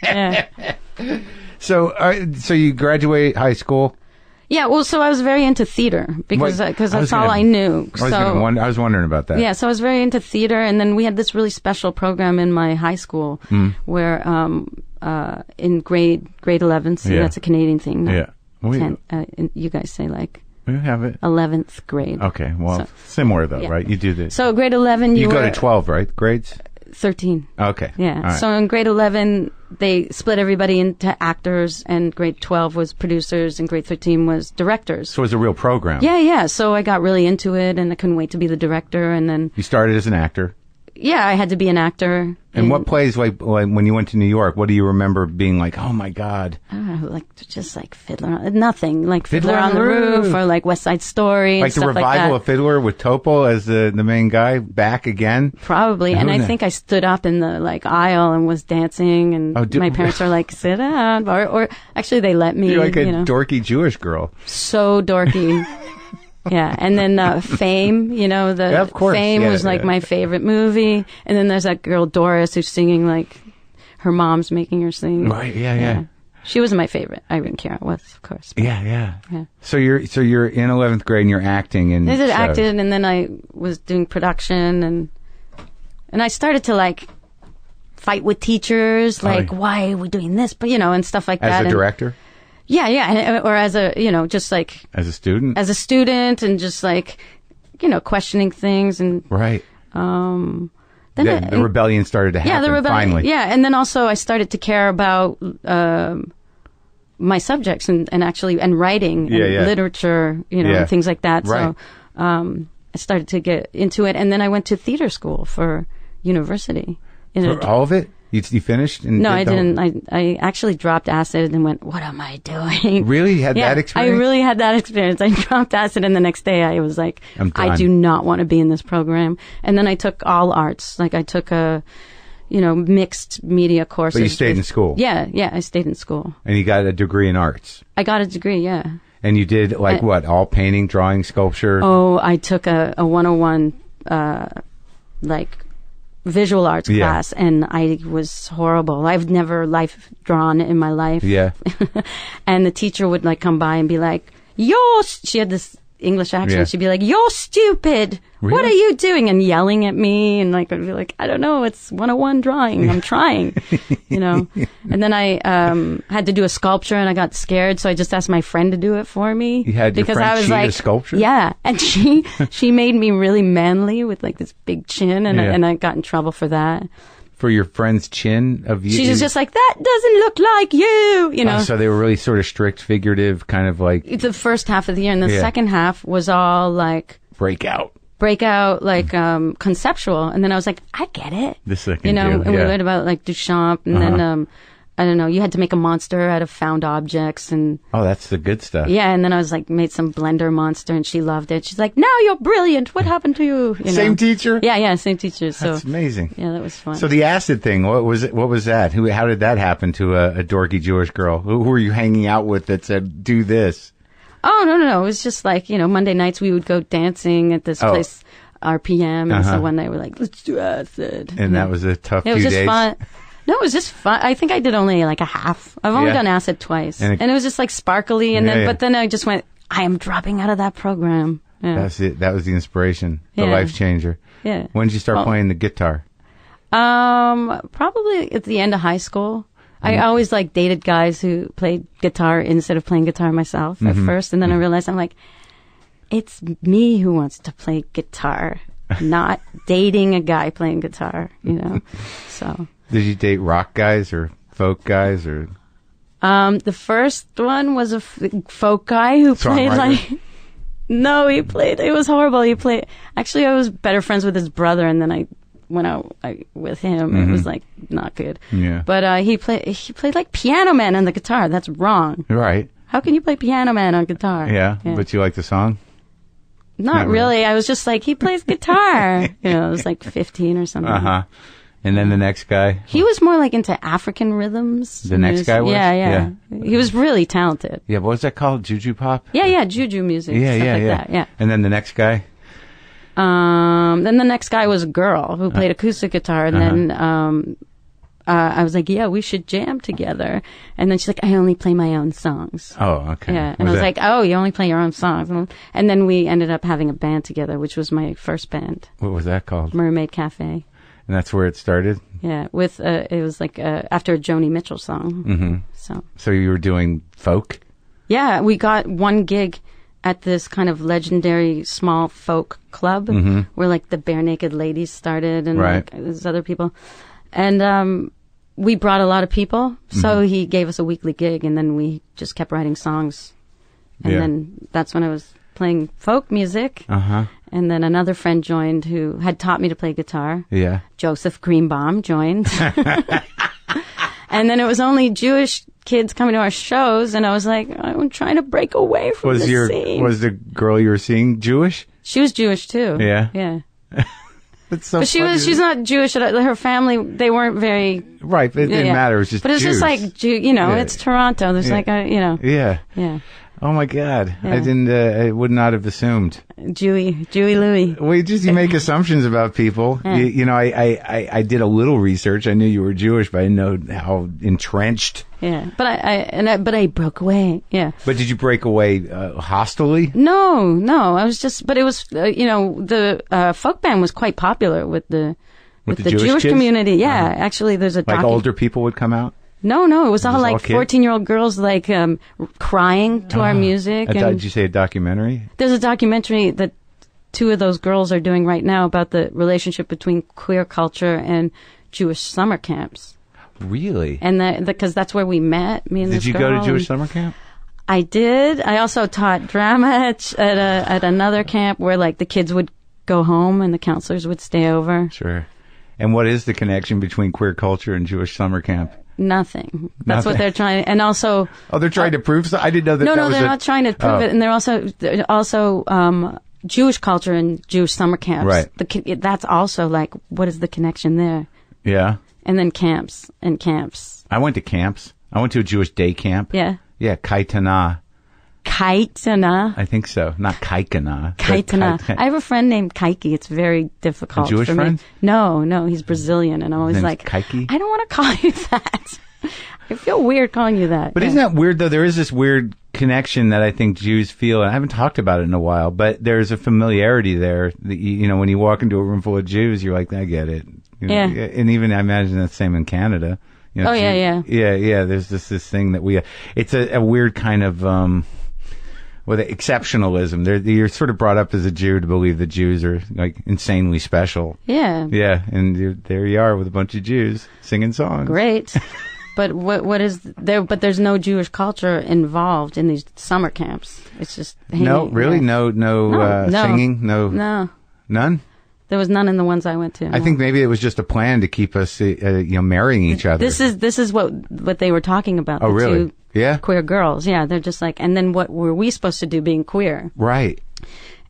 Yeah. So you graduate high school? Yeah, well, so I was very into theater because that's all I knew. I was wondering about that. Yeah, so I was very into theater, and then we had this really special program in my high school where in grade 11, see, that's a Canadian thing. Yeah. You guys say like... We have it. 11th grade. Okay, well, similar though, right? You do this. So grade 11, you go to 12, right? Grades? 13. Okay. Yeah. Right. So in grade 11, they split everybody into actors, and grade 12 was producers, and grade 13 was directors. So it was a real program. Yeah. So I got really into it, and I couldn't wait to be the director, and then... You started as an actor? Yeah, I had to be an actor. And what plays, like when you went to New York, what do you remember being like, oh my God? Just like Fiddler on the Roof, or like West Side Story, like and the revival of Fiddler with Topol as the main guy back again? Probably. And I think I stood up in the aisle and was dancing, and my parents were like, "Sit down," or actually they let me. You're like a dorky Jewish girl. So dorky. Yeah, and then Fame, of course. Fame was my favorite movie. And then there's that girl Doris who's singing like her mom's making her sing. Right, yeah. She was my favorite. Irene Cara was, of course. Yeah. So you're in 11th grade and you're acting in I did acting, and then I was doing production, and I started to fight with teachers, why are we doing this? But and stuff like that. As a director? Yeah, or as a, just as a student? As a student, and just questioning things, and... Right. Then the rebellion started to happen, yeah, the rebellion, finally. Yeah, and then also I started to care about my subjects and actually, and writing, and literature, and things like that. Right. So I started to get into it, and then I went to theater school for university. For all of it? You finished? No, I didn't. I actually dropped acid and went, what am I doing? Really? You had that experience? I really had that experience. I dropped acid, and the next day I was like, I do not want to be in this program. And then I took all arts. I took a, mixed media courses. But you stayed in school? Yeah, I stayed in school. And you got a degree in arts? I got a degree, yeah. And you did what? All painting, drawing, sculpture? Oh, I took a 101, visual arts class, and I was horrible. I've never drawn in my life. Yeah. And the teacher would come by and be like, she had this English accent. Yeah. She'd be like, "You're stupid. Really? What are you doing?" And yelling at me, and I'd be like, "I don't know. It's 101 drawing. I'm trying." And then I had to do a sculpture, and I got scared, so I just asked my friend to do it for me. You had because your friend I was cheat like, a sculpture? Yeah, and she made me really manly with this big chin, and I got in trouble for that. For your friend's chin of you? She was just like, "That doesn't look like you," so they were really sort of strict, figurative, kind of like... The first half of the year, and the second half was all breakout, conceptual. And then I was like, I get it. This I can do. And we learned about Duchamp, and then I don't know, you had to make a monster out of found objects and... Oh, that's the good stuff. Yeah, and then I was like, made some blender monster and she loved it. She's like, now you're brilliant. What happened to you? Same teacher? Yeah, same teacher. So that's amazing. Yeah, that was fun. So the acid thing, what was that? How did that happen to a dorky Jewish girl? Who were you hanging out with that said, do this? Oh, no. It was just like, Monday nights we would go dancing at this place, RPM. And so one night we're like, let's do acid. And that was a tough few days? It was just fun. No, it was just fun. I think I did only like a half. I've only done acid twice. And it was just like sparkly. And but then I just went, I am dropping out of that program. Yeah. That's it. That was the inspiration, the life changer. Yeah. When did you start playing the guitar? Probably at the end of high school. I always like dated guys who played guitar instead of playing guitar myself at first. And then I realized I'm like, it's me who wants to play guitar, not dating a guy playing guitar, so. Did you date rock guys or folk guys or? The first one was a folk guy who played like, no, he played, it was horrible. Actually I was better friends with his brother and then I went out with him. It was like not good. Yeah. But he played like Piano Man on the guitar. That's wrong. Right. How can you play Piano Man on guitar? Yeah. But you like the song? Not really. I was just like, he plays guitar. I was like 15 or something. And then the next guy? He was more like into African rhythms. The next guy was? Yeah. He was really talented. Yeah, what was that called? Juju pop? Yeah, juju music. Stuff like that. Yeah. And then the next guy? Then the next guy was a girl who played acoustic guitar. And then I was like, yeah, we should jam together. And then she's like, I only play my own songs. Oh, okay. Yeah. And I was like, oh, you only play your own songs. And then we ended up having a band together, which was my first band. What was that called? Mermaid Cafe. And that's where it started? Yeah. With, it was like after a Joni Mitchell song. So you were doing folk? Yeah. We got one gig at this kind of legendary small folk club where like the Bare Naked Ladies started and like there's other people. And we brought a lot of people, so he gave us a weekly gig, and then we just kept writing songs. And then that's when I was playing folk music. And then another friend joined who had taught me to play guitar. Yeah. Joseph Greenbaum joined. And then it was only Jewish kids coming to our shows, and I was like, I'm trying to break away from the scene. Was the girl you were seeing Jewish? She was Jewish too. Yeah. Yeah. That's so but she's not Jewish. Her family, they weren't very... Right, but it didn't matter. It was just But it's just like, it's Toronto. There's like, Yeah. Yeah. Oh my God. Yeah. I would not have assumed. Jewy Louie. Well, you make assumptions about people. Yeah. I did a little research. I knew you were Jewish, but I didn't know how entrenched. Yeah. But I broke away. Yeah. But did you break away hostily? No. I was just, but it was, the folk band was quite popular with the Jewish community. Yeah. Actually, there's a like older people would come out? No, it was all like 14-year-old girls like crying to our music. Did you say a documentary? There's a documentary that two of those girls are doing right now about the relationship between queer culture and Jewish summer camps. Really? And because that's where we met, me and this girl. Did you go to Jewish summer camp? I did. I also taught drama at another camp where like the kids would go home and the counselors would stay over. Sure. And what is the connection between queer culture and Jewish summer camp? Nothing. That's what they're trying. And also, they're trying to prove. I didn't know that. No, they're not trying to prove it. And they're also Jewish culture and Jewish summer camps. Right. That's also like, what is the connection there? Yeah. And then camps. I went to camps. I went to a Jewish day camp. Yeah. Yeah, Kaitana. Kaitana? I think so. Not Kaikana. Kaitana. I have a friend named Kaiki. It's very difficult. A Jewish friend? No, he's Brazilian. And I'm always like, Kaiki? I don't want to call you that. I feel weird calling you that. But isn't that weird, though? There is this weird connection that I think Jews feel, and I haven't talked about it in a while, but there's a familiarity there. That, when you walk into a room full of Jews, you're like, I get it. Yeah. And even I imagine that's the same in Canada. Yeah. There's this thing that it's a weird kind of, with exceptionalism. You're sort of brought up as a Jew to believe that Jews are like insanely special. Yeah. Yeah. And there you are with a bunch of Jews singing songs. Great. But what is there? But there's no Jewish culture involved in these summer camps. It's just hanging, no, really, no singing, no, none. There was none in the ones I went to. I think maybe it was just a plan to keep us, marrying each other. This is what they were talking about. Oh, really? Two yeah. Queer girls. Yeah, they're just like, and then what were we supposed to do being queer? Right.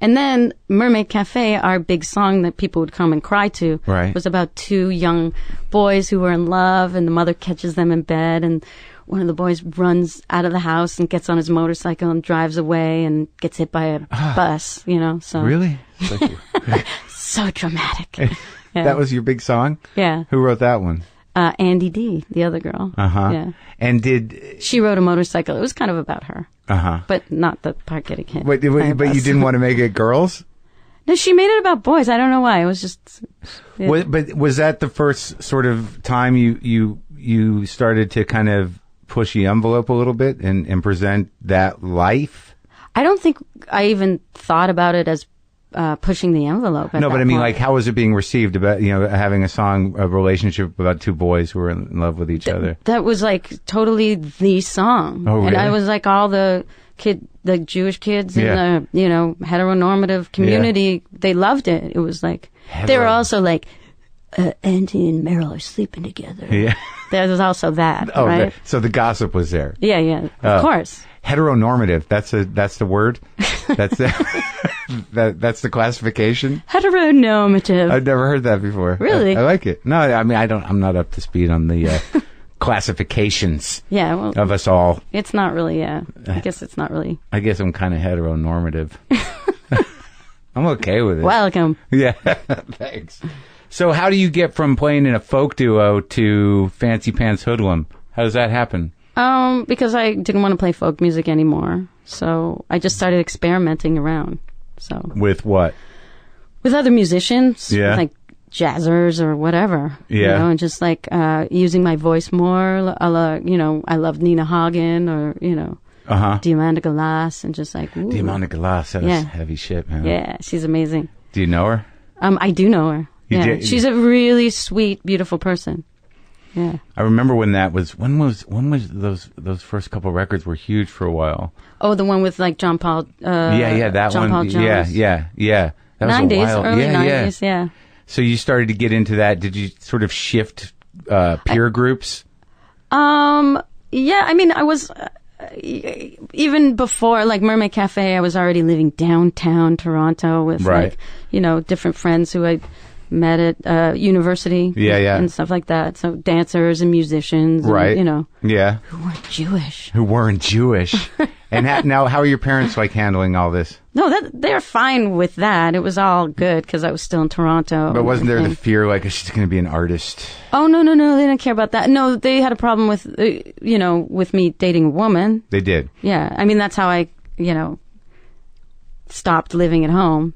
And then Mermaid Cafe, our big song that people would come and cry to, right. was about two young boys who were in love, and the mother catches them in bed, and one of the boys runs out of the house and gets on his motorcycle and drives away and gets hit by a bus, so. Really? So dramatic. Yeah. That was your big song? Yeah. Who wrote that one? Andy D, the other girl. Uh-huh. Yeah. And she rode a motorcycle. It was kind of about her. Uh-huh. But not the part getting hit. But you didn't want to make it girls? No, she made it about boys. I don't know why. It was just... Yeah. But was that the first sort of time you started to kind of push the envelope a little bit and present that life? I don't think I even thought about it as pushing the envelope. No, but I mean, like, how was it being received about, having a relationship about two boys who were in love with each other? That was like totally the song. Oh, really? And I was like all the Jewish kids in the, heteronormative community, they loved it. It was like, they were also like, Andy and Meryl are sleeping together. Yeah. There was also that, right? So the gossip was there. Yeah, of course. Heteronormative. That's the word. That's that's the classification. Heteronormative. I've never heard that before. Really? I like it. No, I mean I'm not up to speed on the classifications. Yeah, well, of us all. It's not really. I guess it's not really. I guess I'm kind of heteronormative. I'm okay with it. Welcome. Yeah. Thanks. So how do you get from playing in a folk duo to Fancy Pants Hoodlum? How does that happen? Because I didn't want to play folk music anymore. So I just started experimenting around. So with what? With other musicians. Yeah. Like jazzers or whatever. Yeah. And just like using my voice more. I loved Nina Hagen or, Diamanda Galas and just like, ooh. Diamanda Galas, that's heavy shit, man. Yeah, she's amazing. Do you know her? I do know her. Yeah. She's a really sweet, beautiful person. Yeah. I remember when was those first couple records were huge for a while. Oh, the one with like John Paul. That John one. Paul Jones. Yeah. That was 90s, a while. early 90s. Yeah. So you started to get into that. Did you sort of shift peer groups? Yeah. I mean, I was even before like Mermaid Cafe. I was already living downtown Toronto with different friends who I met at university and stuff like that. So dancers and musicians, right? And, yeah, who weren't Jewish. And now, how are your parents like handling all this? No, they're fine with that. It was all good because I was still in Toronto. But wasn't there the fear like she's going to be an artist? Oh no, they didn't care about that. No, they had a problem with with me dating a woman. They did. Yeah, I mean that's how I stopped living at home.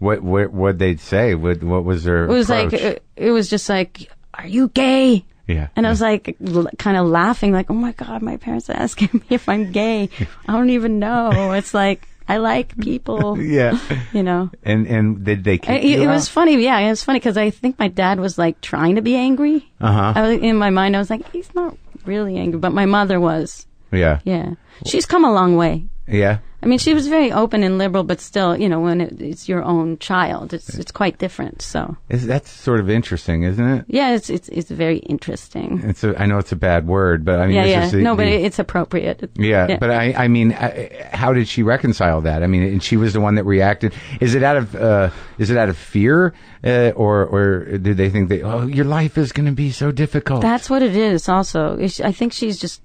What they'd say? What was their approach? Like it was just like, are you gay? Yeah. And I was like, kind of laughing, like, oh my God, my parents are asking me if I'm gay. I don't even know. It's like, I like people. Yeah. And did they kick you out? It was funny. Yeah, it was funny because I think my dad was like trying to be angry. In my mind, I was like, he's not really angry, but my mother was. Yeah. Yeah. She's come a long way. Yeah. I mean, she was very open and liberal, but still, when it's your own child, it's quite different. So that's sort of interesting, isn't it? Yeah, it's very interesting. I know it's a bad word, but I mean, but it's appropriate. Yeah, but I mean, how did she reconcile that? I mean, and she was the one that reacted. Is it out of fear, or do they think that your life is going to be so difficult? That's what it is. Also, I think she's just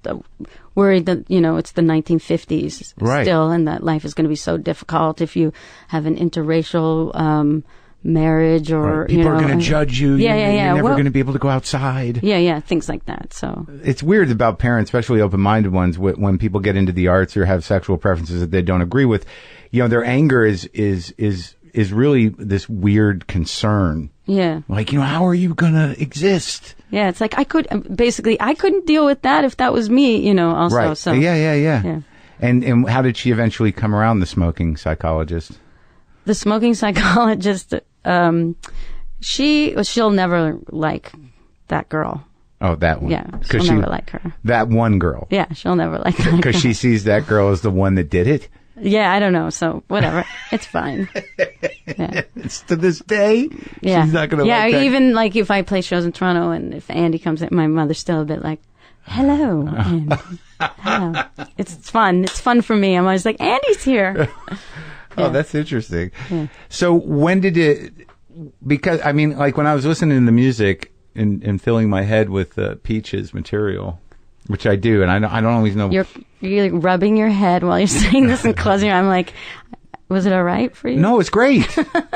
worried that it's the 1950s still, and that life is going to be so difficult if you have an interracial marriage, or people are going to judge you. You're never going to be able to go outside. Yeah, things like that. So it's weird about parents, especially open-minded ones, when people get into the arts or have sexual preferences that they don't agree with. Their anger is really this weird concern. Yeah. Like, how are you going to exist? Yeah, it's like I couldn't deal with that if that was me, also. Right. So. Yeah. And how did she eventually come around the smoking psychologist? The smoking psychologist, she'll never like that girl. Oh, that one. Yeah, she'll never like her. That one girl. Yeah, she'll never like that girl. Because she sees that girl as the one that did it? Yeah, I don't know. So whatever. It's fine. Yeah. It's to this day. Yeah. She's not going to yeah, like that. even like if I play shows in Toronto and if Andy comes in, my mother's still a bit like, hello. And, hello. It's fun. It's fun for me. I'm always like, Andy's here. Oh, that's interesting. Yeah. So when did it, because, I mean, like when I was listening to the music and filling my head with Peach's material, which I do, and I don't always know. You're like rubbing your head while you're saying this and closing your eyes. I'm like, was it all right for you? No, it's great.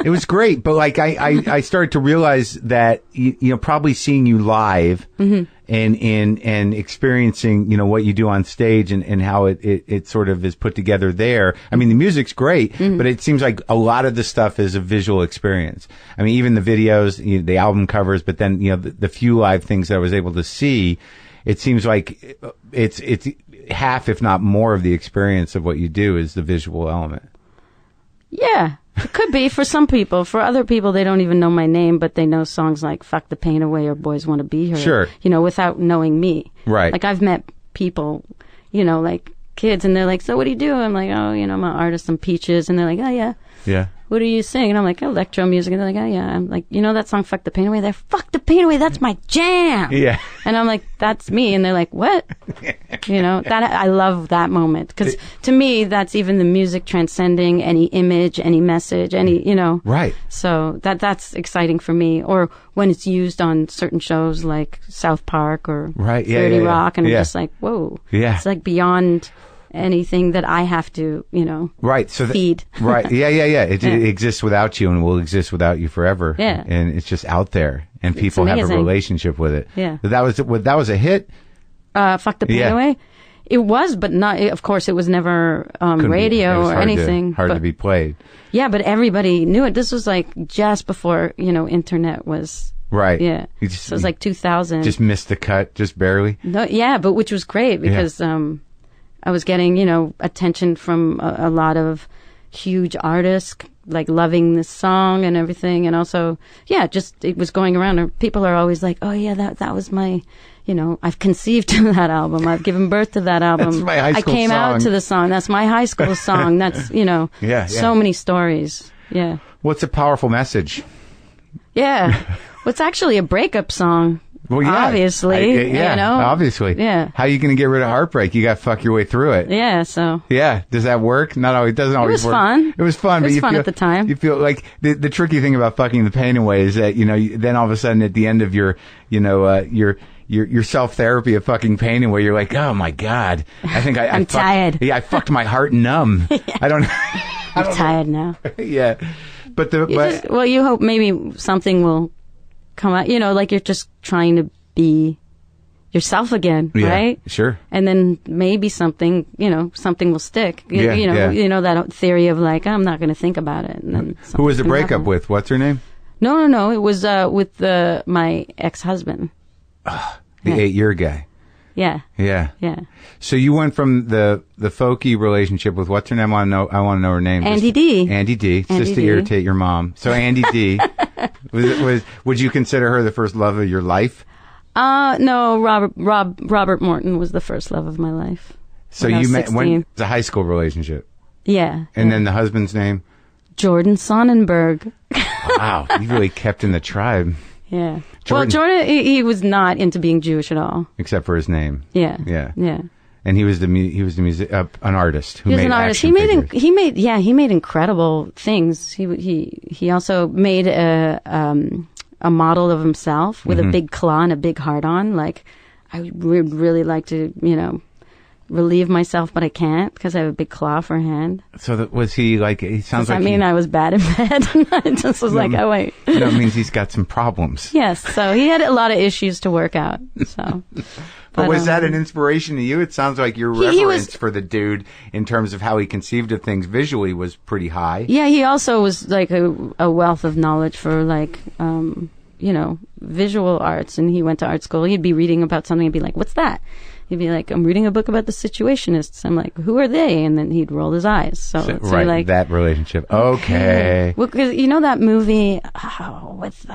It was great. But like I started to realize that, you know, probably seeing you live and experiencing, you know, what you do on stage and how it sort of is put together there. I mean, the music's great, but it seems like a lot of the stuff is a visual experience. I mean, even the videos, you know, the album covers, but then, you know, the few live things that I was able to see, it seems like it's half, if not more, of the experience of what you do is the visual element. Yeah, it could be for some people. For other people, they don't even know my name, but they know songs like Fuck the Pain Away or Boys Want to Be Here. Sure. You know, without knowing me. Right. Like, I've met people, you know, like kids, and they're like, so what do you do? I'm like, oh, you know, I'm an artist, I'm Peaches. And they're like, oh, yeah. Yeah. What do you sing? And I'm like, electro music. And they're like, oh, yeah. I'm like, you know that song, Fuck the Pain Away? They're, Fuck the Pain Away, that's my jam. Yeah. And I'm like, that's me. And they're like, what? You know, that I love that moment. Because to me, that's even the music transcending any image, any message, any, you know. Right. So that's exciting for me. Or when it's used on certain shows like South Park or 30 Rock. And I'm just like, whoa. Yeah. It's like beyond anything that I have to, you know, right. So feed. Right. Yeah. It exists without you and will exist without you forever. Yeah. And it's just out there and people have a relationship with it. Yeah. That was a hit. Fuck the Pain Away. It was, but not, of course, it was never radio or anything. Hard to be played. Yeah, but everybody knew it. This was like just before, you know, internet was. Right. Yeah. So it was like 2000. Just missed the cut, just barely. No, yeah, but which was great because, I was getting, you know, attention from a lot of huge artists, like loving this song and everything. And also, yeah, just it was going around. And people are always like, oh, yeah, that was my, you know, I've conceived that album. I've given birth to that album. That's my high school I came song. Out to the song. That's my high school song. That's, you know, so many stories. Yeah. What's a powerful message? Yeah. Well, it's actually a breakup song. Well, yeah. Obviously. You know? Obviously. Yeah. How are you going to get rid of heartbreak? You got to fuck your way through it. Yeah, so. Yeah. Does that work? Not always. It doesn't always work. Fun. It was fun. It was fun at the time. You feel like the tricky thing about fucking the pain away is that, you know, then all of a sudden at the end of your, you know, your self-therapy of fucking pain away, you're like, oh my God. I think I'm tired. Yeah, I fucked my heart numb. Yeah. I'm tired now. Yeah. But you hope maybe something will come out, you know, like you're just trying to be yourself again, right? Sure. And then maybe something, you know, something will stick. You know that theory of like, I'm not going to think about it. And then who was the breakup with? What's her name? No. It was with my ex-husband. The 8-year guy. Yeah. Yeah. Yeah. So you went from the folky relationship with what's her name? I want to know her name. Andy D. Andy D. Just to irritate your mom. So Andy D. Would you consider her the first love of your life? No. Robert Morton was the first love of my life. So you met when it was a high school relationship. Yeah. And then the husband's name? Jordan Sonnenberg. Wow, you really kept in the tribe. Yeah. Jordan, he was not into being Jewish at all, except for his name. Yeah. Yeah. Yeah. And he was an artist who he was made an artist. He made incredible things. He also made a model of himself with a big claw and a big heart on. Like, I would really like to, you know, relieve myself, but I can't because I have a big claw for a hand. So was he like? He sounds like. I mean, I was bad in bed. I just was like, oh wait. No, it means he's got some problems. Yes, so he had a lot of issues to work out. So. But was that an inspiration to you? It sounds like your reverence for the dude in terms of how he conceived of things visually was pretty high. Yeah, he also was like a wealth of knowledge for like, you know, visual arts. And he went to art school. He'd be reading about something and be like, what's that? He'd be like, I'm reading a book about the Situationists. I'm like, who are they? And then he'd roll his eyes. So right, like, that relationship. Okay. Well, because you know that movie with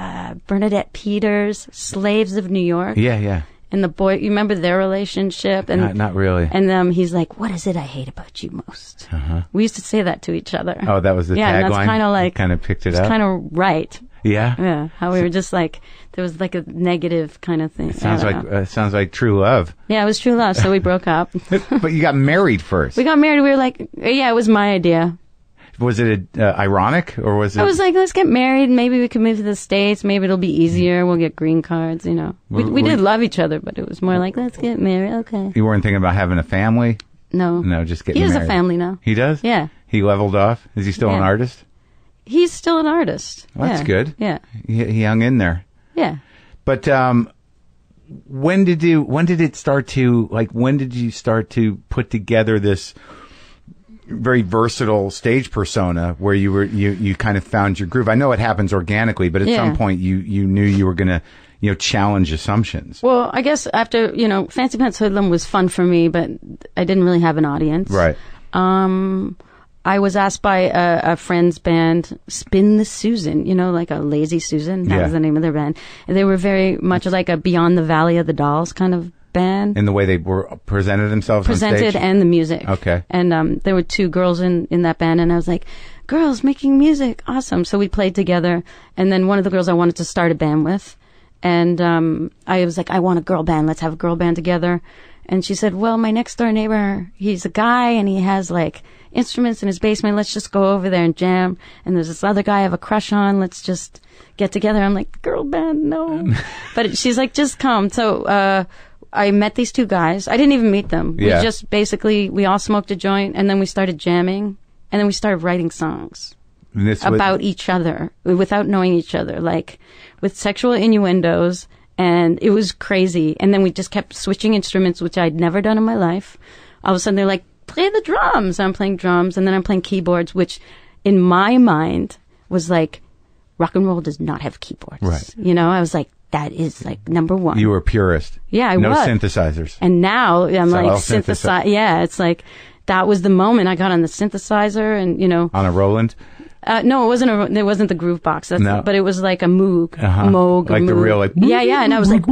Bernadette Peters, Slaves of New York? Yeah, yeah. and the boy, you remember their relationship? And not really. And he's like, what is it I hate about you most? We used to say that to each other. Oh, that was the tagline? Yeah, and that's kind of like... kind of picked it up? It's kind of right. Yeah? Yeah, how we were just like, there was like a negative kind of thing. It sounds like true love. Yeah, it was true love, so we broke up. But you got married first. We got married, we were like, yeah, it was my idea. Was it ironic, or was it... I was like, let's get married, maybe we could move to the States, maybe it'll be easier, we'll get green cards, you know. We did love each other, but it was more like, let's get married, okay. You weren't thinking about having a family? No. No, just getting married. He has married. a family now. He does? Yeah. He leveled off? Is he still an artist? He's still an artist. Well, that's good. Yeah. He hung in there. Yeah. But when did you start to put together this very versatile stage persona where you kind of found your groove? I know it happens organically, but at some point you knew you were going to challenge assumptions. Well, I guess after, Fancy Pants Hoodlum was fun for me, but I didn't really have an audience. Right. I was asked by a friend's band, Spin the Susan, like a Lazy Susan. That was the name of their band. And they were very much like a Beyond the Valley of the Dolls kind of band. In the way they were presented themselves on stage? And the music. Okay. And there were 2 girls in that band, and I was like, girls making music, awesome. So we played together, and then one of the girls I wanted to start a band with, and I was like, I want a girl band, let's have a girl band together. And she said, well, my next door neighbor, he's a guy, and he has like instruments in his basement. Let's just go over there and jam. And there's this other guy I have a crush on. Let's just get together. I'm like, girl band, no. But she's like, just come. So I met these 2 guys. I didn't even meet them. Yeah. We just we all smoked a joint, and then we started jamming, and then we started writing songs about each other without knowing each other, like with sexual innuendos. And it was crazy. And then we just kept switching instruments, which I'd never done in my life. All of a sudden, they're like, play the drums. I'm playing drums, and then I'm playing keyboards, which in my mind was like, rock and roll does not have keyboards. Right. I was like, that is like number one. You were a purist. Yeah, I was. No synthesizers. And now I'm like, synthesizer. Yeah, it's like, that was the moment I got on the synthesizer and, On a Roland? No, it wasn't the groove box. But it was like a Moog. Moog. Like the real, like... Yeah. And I was like...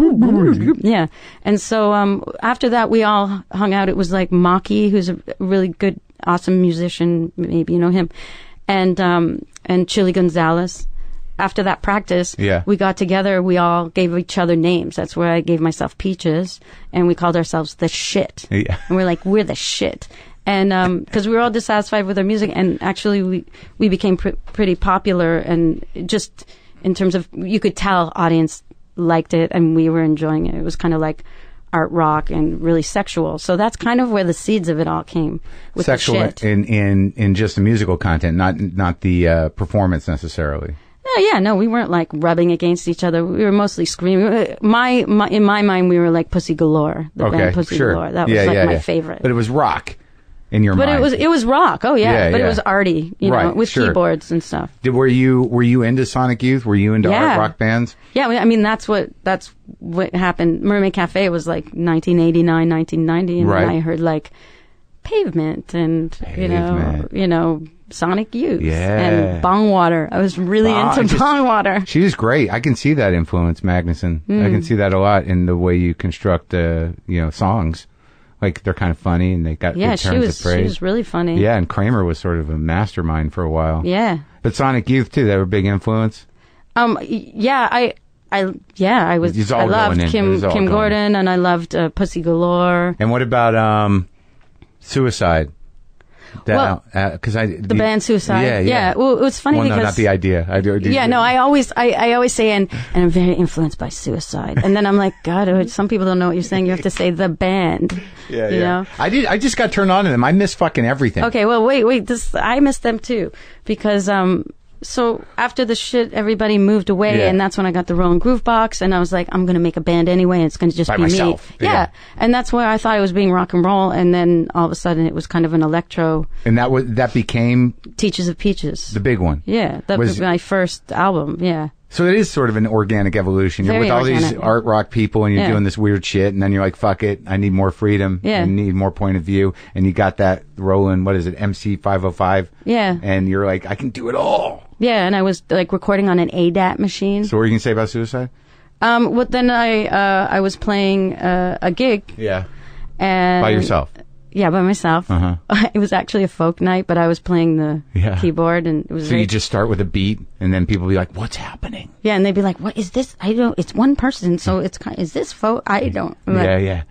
yeah. And so after that, we all hung out. It was like Maki, who's a really good, awesome musician. Maybe you know him. And Chili Gonzalez. After that practice, we got together. We all gave each other names. That's where I gave myself Peaches. And we called ourselves The Shit. Yeah. And we're like, we're the shit. And because we were all dissatisfied with our music, and actually we became pretty popular, and just in terms of, you could tell audience liked it and we were enjoying it. It was kind of like art rock and really sexual. So that's kind of where the seeds of it all came. With sexual the shit. in just the musical content, not the performance necessarily. No, we weren't like rubbing against each other. We were mostly screaming. In my mind, we were like Pussy Galore, the band Pussy Galore. That was my favorite. But it was rock. In your mind. But it was rock. Oh yeah. But it was arty, with keyboards and stuff. Were you into Sonic Youth? Were you into art rock bands? Yeah, I mean that's what happened. Mermaid Cafe was like 1989, 1990, and then I heard like Pavement and you know Sonic Youth and Bongwater. I was really into Bongwater. She was great. I can see that influence, Magnuson. I can see that a lot in the way you construct songs. Like, they're kind of funny, and they got good terms of praise. She was really funny. Yeah, and Kramer was sort of a mastermind for a while. Yeah. But Sonic Youth, too, they were a big influence? I loved Kim Gordon, and I loved Pussy Galore. And what about Suicide? The band Suicide. Yeah. Well, it's funny because... no, not the idea. I always say, and I'm very influenced by Suicide. And then I'm like, God, some people don't know what you're saying. You have to say the band. You know? I just got turned on to them. I miss fucking everything. Okay, well, wait. I miss them too. Because, so after the shit, everybody moved away, and that's when I got the Rolling Groove box, and I was like, I'm going to make a band anyway, and it's going to just be myself. Me. Yeah. And that's where I thought it was being rock and roll, and then all of a sudden it was kind of an electro. And that became... Teachers of Peaches. The big one. Yeah. That was my first album, yeah. So it is sort of an organic evolution. You're with all these art rock people, and you're doing this weird shit, and then you're like, fuck it, I need more freedom. I need more point of view. And you got that rolling, what is it, MC 505? Yeah. And you're like, I can do it all. Yeah, and I was like recording on an ADAT machine. So what are you going to say about Suicide? Well, then I was playing a gig. Yeah. And by yourself? Yeah, by myself. It was actually a folk night, but I was playing the keyboard, and it was. So you just start with a beat, and then people be like, "What's happening?" Yeah, and they'd be like, "What is this? I don't. It's one person, so it's is this folk? I don't." Yeah.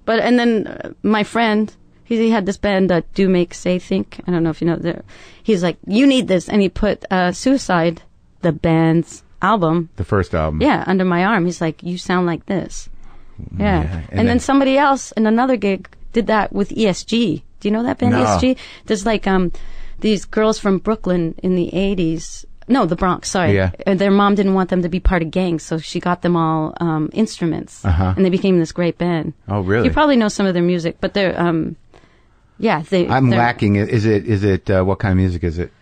But and then my friend, he had this band, Do Make Say Think. I don't know if you know. He's like, "You need this," and he put Suicide, the band's album, the first album, under my arm. He's like, "You sound like this." Yeah. And then somebody else in another gig did that with ESG. Do you know that band, ESG? There's like these girls from Brooklyn in the 80s. No, the Bronx, sorry. Yeah. Their mom didn't want them to be part of gangs, so she got them all instruments. And they became this great band. Oh, really? You probably know some of their music, but they're, I'm lacking. Is it, what kind of music is it?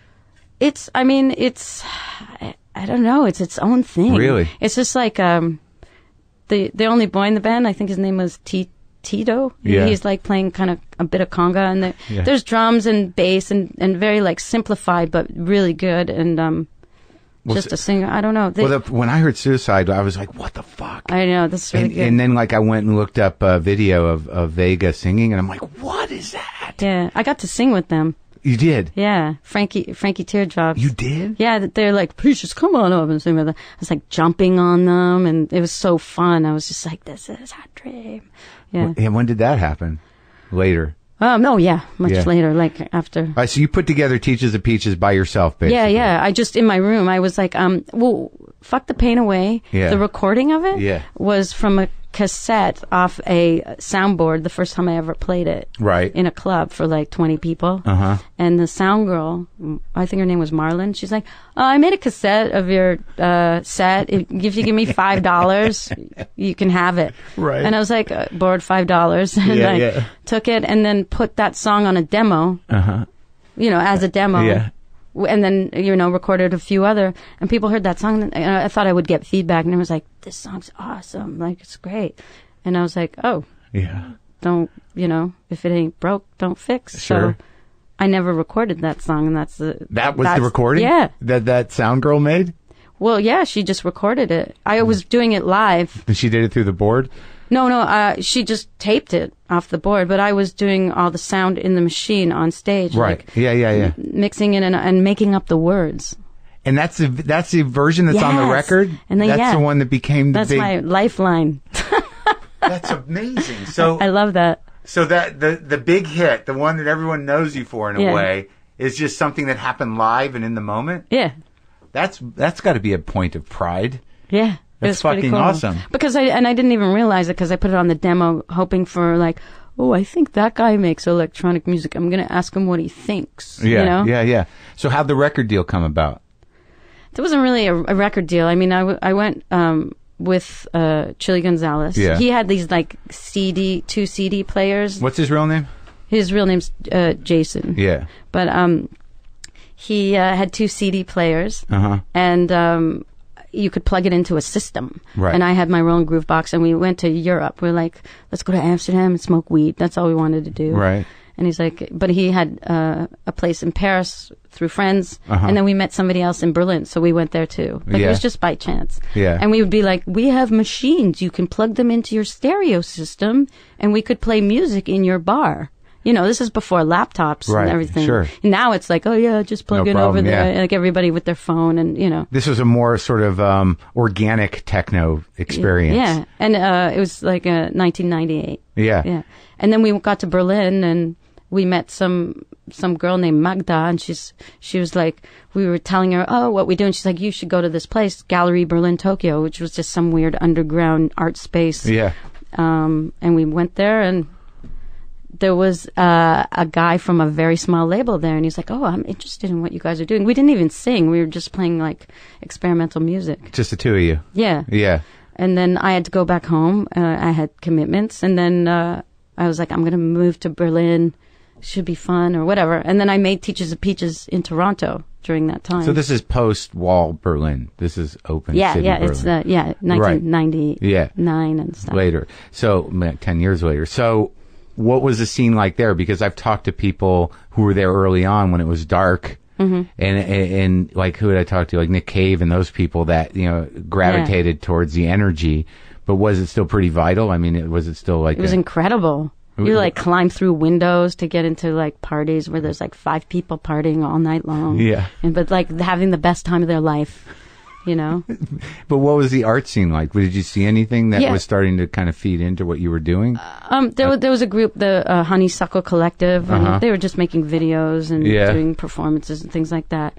It's, I don't know. It's its own thing. Really? It's just like, the only boy in the band, I think his name was Tito. Yeah. He's like playing kind of a bit of conga, and there's drums and bass and very like simplified, but really good. And just a singer. I don't know. When I heard Suicide, I was like, what the fuck? I know, that's really good. And then like I went and looked up a video of Vega singing, and I'm like, what is that? Yeah, I got to sing with them. You did? Yeah, Frankie Teardrops. You did? Yeah, they're like, please just come on over and sing with them. I was like jumping on them, and it was so fun. I was just like, this is a dream. Yeah. And when did that happen? Later? No, much later, like after. All right, so you put together Teaches of Peaches by yourself, basically. Yeah. I just, in my room, I was like, Fuck the Pain Away. Yeah. The recording of it was from a cassette off a soundboard the first time I ever played it. Right. In a club for like 20 people. And the sound girl, I think her name was Marlon, she's like, I made a cassette of your set. If you give me $5, you can have it. Right. And I was like, borrowed $5. And I took it and then put that song on a demo, as a demo. Yeah. And then, recorded a few other, and people heard that song, and I thought I would get feedback, and I was like, this song's awesome, like, it's great. And I was like, oh, don't, if it ain't broke, don't fix. Sure. So I never recorded that song, and that's the recording? Yeah. That sound girl made? Well, yeah, she just recorded it. I was doing it live. And she did it through the board? No, she just taped it off the board, but I was doing all the sound in the machine on stage. Right. Like, yeah. Mixing it and making up the words. And that's the version that's on the record? And then, that's the one that became That's my lifeline. That's amazing. So I love that. So that the big hit, the one that everyone knows you for in a way, is just something that happened live and in the moment? Yeah. That's got to be a point of pride. Yeah. That's fucking cool. Awesome. Because I didn't even realize it because I put it on the demo hoping for like, oh, I think that guy makes electronic music. I'm going to ask him what he thinks. Yeah, yeah. So how'd the record deal come about? There wasn't really a record deal. I mean, I went with Chili Gonzalez. Yeah. He had these like two CD players. What's his real name? His real name's Jason. Yeah. But he had 2 CD players. And you could plug it into a system. Right. And I had my own groove box, and we went to Europe. We're like, let's go to Amsterdam and smoke weed. That's all we wanted to do. Right. And he's like, but he had a place in Paris through friends, and then we met somebody else in Berlin, so we went there too. Like, it was just by chance. Yeah. And we would be like, we have machines. You can plug them into your stereo system, and we could play music in your bar. This is before laptops and everything. Sure. And now it's like, oh yeah, just plug it over there. Like everybody with their phone and, This was a more sort of organic techno experience. Yeah. And it was like 1998. Yeah. Yeah. And then we got to Berlin and we met some girl named Magda, and she was like, we were telling her, oh, what we do, and she's like, you should go to this place, Gallery Berlin Tokyo, which was just some weird underground art space. Yeah. And we went there, and there was a guy from a very small label there, and he's like, oh, I'm interested in what you guys are doing. We didn't even sing. We were just playing like experimental music. Just the two of you? Yeah. Yeah. And then I had to go back home. I had commitments. And then I was like, I'm going to move to Berlin. Should be fun or whatever. And then I made Teachers of Peaches in Toronto during that time. So this is post-wall Berlin. This is open city Berlin. It's 1999 and stuff. Later. So 10 years later. So what was the scene like there? Because I've talked to people who were there early on when it was dark and like who did I talk to? Like Nick Cave and those people that gravitated towards the energy. But was it still pretty vital? I mean, was it still like... It was incredible. You like climb through windows to get into like parties where there's like 5 people partying all night long. Yeah. But like having the best time of their life, But what was the art scene like? Did you see anything that was starting to kind of feed into what you were doing? There was a group, the Honeysuckle Collective, and they were just making videos and doing performances and things like that.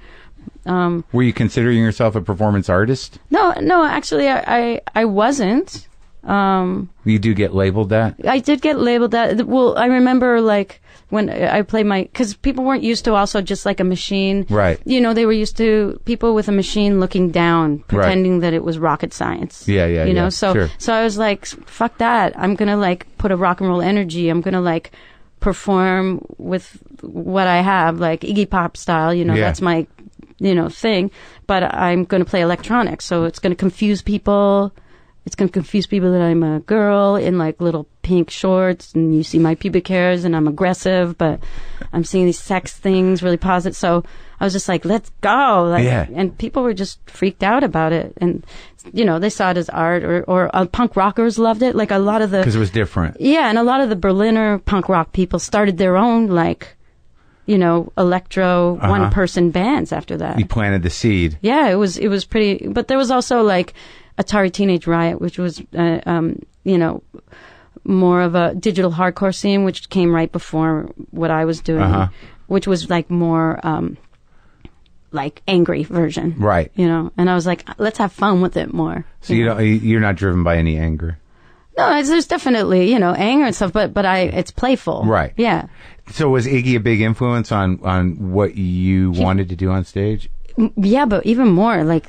Were you considering yourself a performance artist? No, actually, I wasn't. You do get labeled that? I did get labeled that. Well, I remember like when I played because people weren't used to also just like a machine. Right. They were used to people with a machine looking down, pretending that it was rocket science. Yeah. So I was like, fuck that. I'm going to like put a rock and roll energy. I'm going to like perform with what I have, like Iggy Pop style, that's my, thing. But I'm going to play electronics. So it's going to confuse people. It's going to confuse people that I'm a girl in like little pink shorts and you see my pubic hairs and I'm aggressive, but I'm seeing these sex things really positive. So I was just like, let's go. And people were just freaked out about it. And, they saw it as art or punk rockers loved it. Like a lot of the... Because it was different. Yeah. And a lot of the Berliner punk rock people started their own like, electro one-person bands after that. You planted the seed. Yeah, it was pretty... But there was also like... Atari Teenage Riot, which was, more of a digital hardcore scene, which came right before what I was doing, which was like more, like angry version. Right. And I was like, let's have fun with it more. So you're not driven by any anger? No, there's definitely, anger and stuff, but it's playful. Right. Yeah. So was Iggy a big influence on what you wanted to do on stage? Yeah, but even more like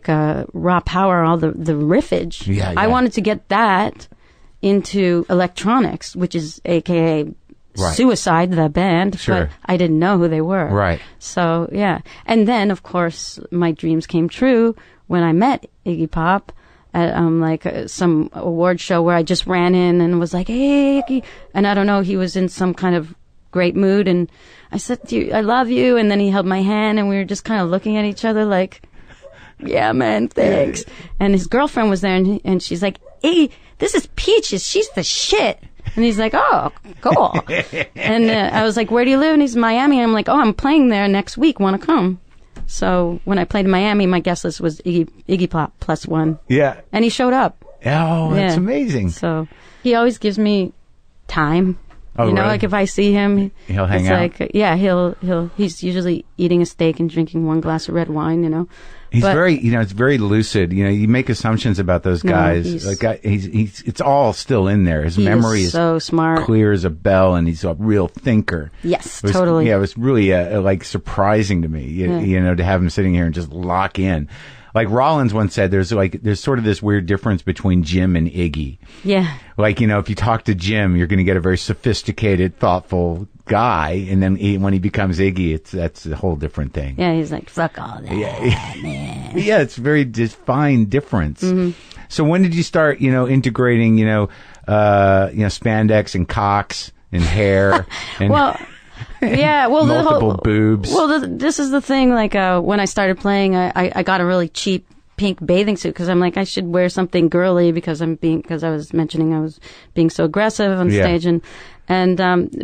raw power, all the riffage. Yeah. I wanted to get that into electronics, which is AKA Suicide, the band. Sure. But I didn't know who they were. Right. So yeah, and then of course my dreams came true when I met Iggy Pop at some award show where I just ran in and was like, "Hey, Iggy," and I don't know, he was in some kind of great mood and I said, I love you. And then he held my hand and we were just kind of looking at each other like, yeah, man, thanks. And his girlfriend was there and she's like, hey, this is Peaches. She's the shit. And he's like, oh, cool. And I was like, where do you live? And he's in Miami. And I'm like, oh, I'm playing there next week. Want to come? So when I played in Miami, my guest list was Iggy Pop +1. Yeah. And he showed up. Oh, that's amazing. So he always gives me time. Oh, really? Like if I see him, he'll hang out. Like, yeah, he's usually eating a steak and drinking 1 glass of red wine, He's very, it's very lucid. You make assumptions about those guys. He's it's all still in there. His memory is so smart, clear as a bell, and he's a real thinker. Yes, totally. Yeah, it was really like surprising to me, to have him sitting here and just lock in. Like Rollins once said, there's sort of this weird difference between Jim and Iggy. Yeah. Like, if you talk to Jim, you're going to get a very sophisticated, thoughtful guy. And then when he becomes Iggy, that's a whole different thing. Yeah, he's like, fuck all that, man. Yeah, it's a very defined difference. Mm-hmm. So when did you start, integrating, spandex and cocks and hair? And yeah, well, multiple boobs. Well, this is the thing. Like when I started playing, I got a really cheap pink bathing suit because I'm like, I should wear something girly because I was mentioning I was being so aggressive on stage, and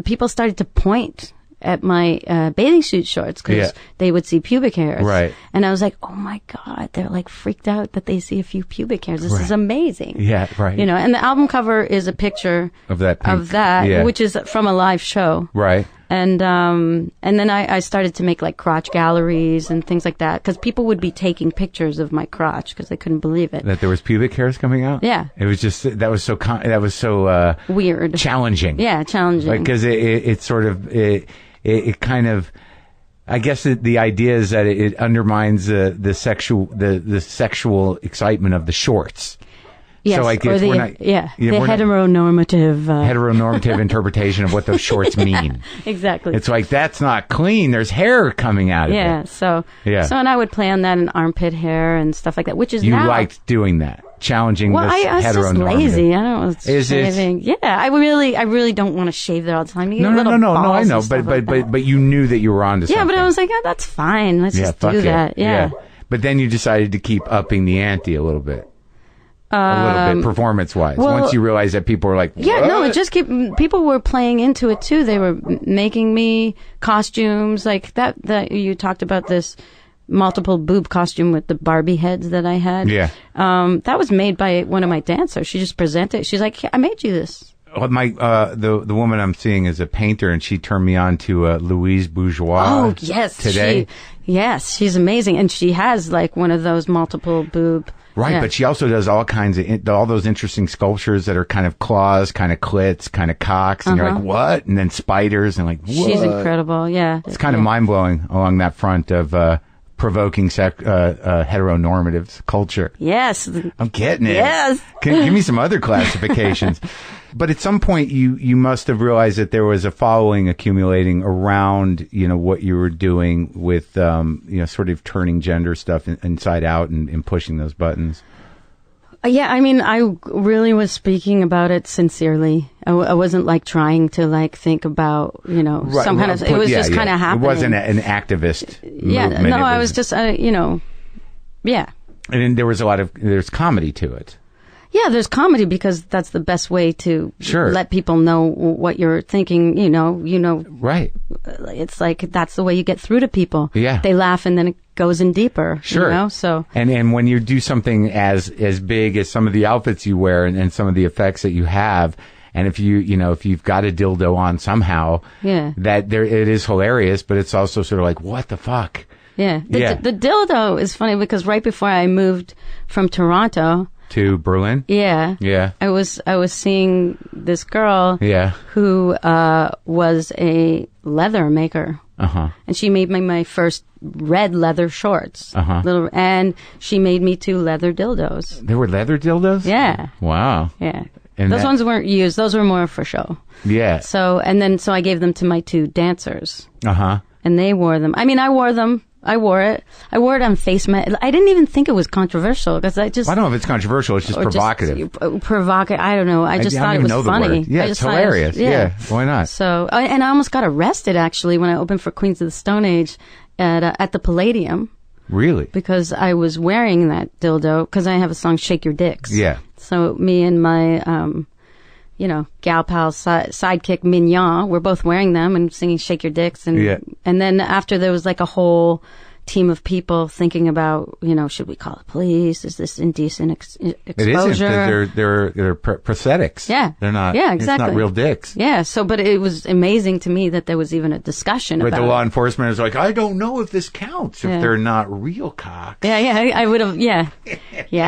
people started to point at my bathing suit shorts because they would see pubic hairs. Right. And I was like, oh my God, they're like freaked out that they see a few pubic hairs. This is amazing. Yeah, right. And the album cover is a picture of that, which is from a live show. Right. And then I started to make like crotch galleries and things like that because people would be taking pictures of my crotch because they couldn't believe it. That there was pubic hairs coming out? Yeah. It was just, that was so weird. Challenging. Yeah, challenging. Because it sort of, it kind of, I guess the idea is that it undermines the sexual excitement of the shorts. Yes, so like the heteronormative interpretation of what those shorts mean. Exactly. It's like, that's not clean. There's hair coming out of it. So and I would play on that and armpit hair and stuff like that, which is you liked doing that. challenging well, this I was just heteronormative? lazy. I don't know. Is it? Yeah, I really don't want to shave there all the time. You get No, I know, but but you knew that you were onto something. Yeah, but I was like, oh, that's fine. Let's just do that. Yeah. But then you decided to keep upping the ante a little bit. Performance-wise. Well, once you realized that people were like, what? Yeah, no, it just people were playing into it too. They were making me costumes like that you talked about, this multiple boob costume with the Barbie heads that I had. Yeah. That was made by one of my dancers. She just presented it. She's like, I made you this. Well, the woman I'm seeing is a painter, and she turned me on to Louise Bourgeois. Oh, yes. Today. She's amazing. And she has like one of those multiple boob. Right, yeah. But she also does all kinds of, all those interesting sculptures that are kind of claws, kind of clits, kind of cocks, and you're like, what? And then spiders, and like, what? She's incredible, yeah. It's kind of mind-blowing along that front of provoking heteronormative culture. Yes. I'm getting it. Yes. Give me some other classifications. But at some point, you must have realized that there was a following accumulating around, what you were doing with, sort of turning gender stuff inside out and pushing those buttons. Yeah, I mean, I really was speaking about it sincerely. I wasn't like trying to like think about, some kind of, it was just kind of happening. It wasn't an activist movement. No, I was just, yeah. And there was there's comedy to it. Yeah, there's comedy because that's the best way to let people know what you're thinking, Right. It's like that's the way you get through to people. Yeah. They laugh and then it goes in deeper. Sure. So. And when you do something as big as some of the outfits you wear and some of the effects that you have, and if you've got a dildo on somehow, it is hilarious, but it's also sort of like, what the fuck? Yeah. The dildo is funny because right before I moved from Toronto to Berlin? Yeah. I was seeing this girl who was a leather maker. Uh-huh. And she made me my first red leather shorts. Uh-huh. And she made me 2 leather dildos. They were leather dildos? Yeah. Wow. Yeah. And those ones weren't used. Those were more for show. Yeah. So I gave them to my 2 dancers. Uh-huh. And they wore them. I mean, I wore them. I wore it. I wore it on face mask. I didn't even think it was controversial because I don't know if it's controversial. It's just provocative. Provocative. I don't know. I just thought it was funny. Yeah, it's hilarious. Yeah. Why not? So, and I almost got arrested actually when I opened for Queens of the Stone Age at the Palladium. Really? Because I was wearing that dildo because I have a song "Shake Your Dicks." Yeah. So me and my gal pal sidekick Mignon, we're both wearing them and singing "Shake Your Dicks," and then after there was like a whole team of people thinking about, should we call the police? Is this indecent exposure? It isn't, because they're prosthetics. Yeah. They're not, exactly. It's not real dicks. Yeah. So, but it was amazing to me that there was even a discussion about it. But the law enforcement is like, I don't know if this counts if they're not real cocks. Yeah. I would have, yeah,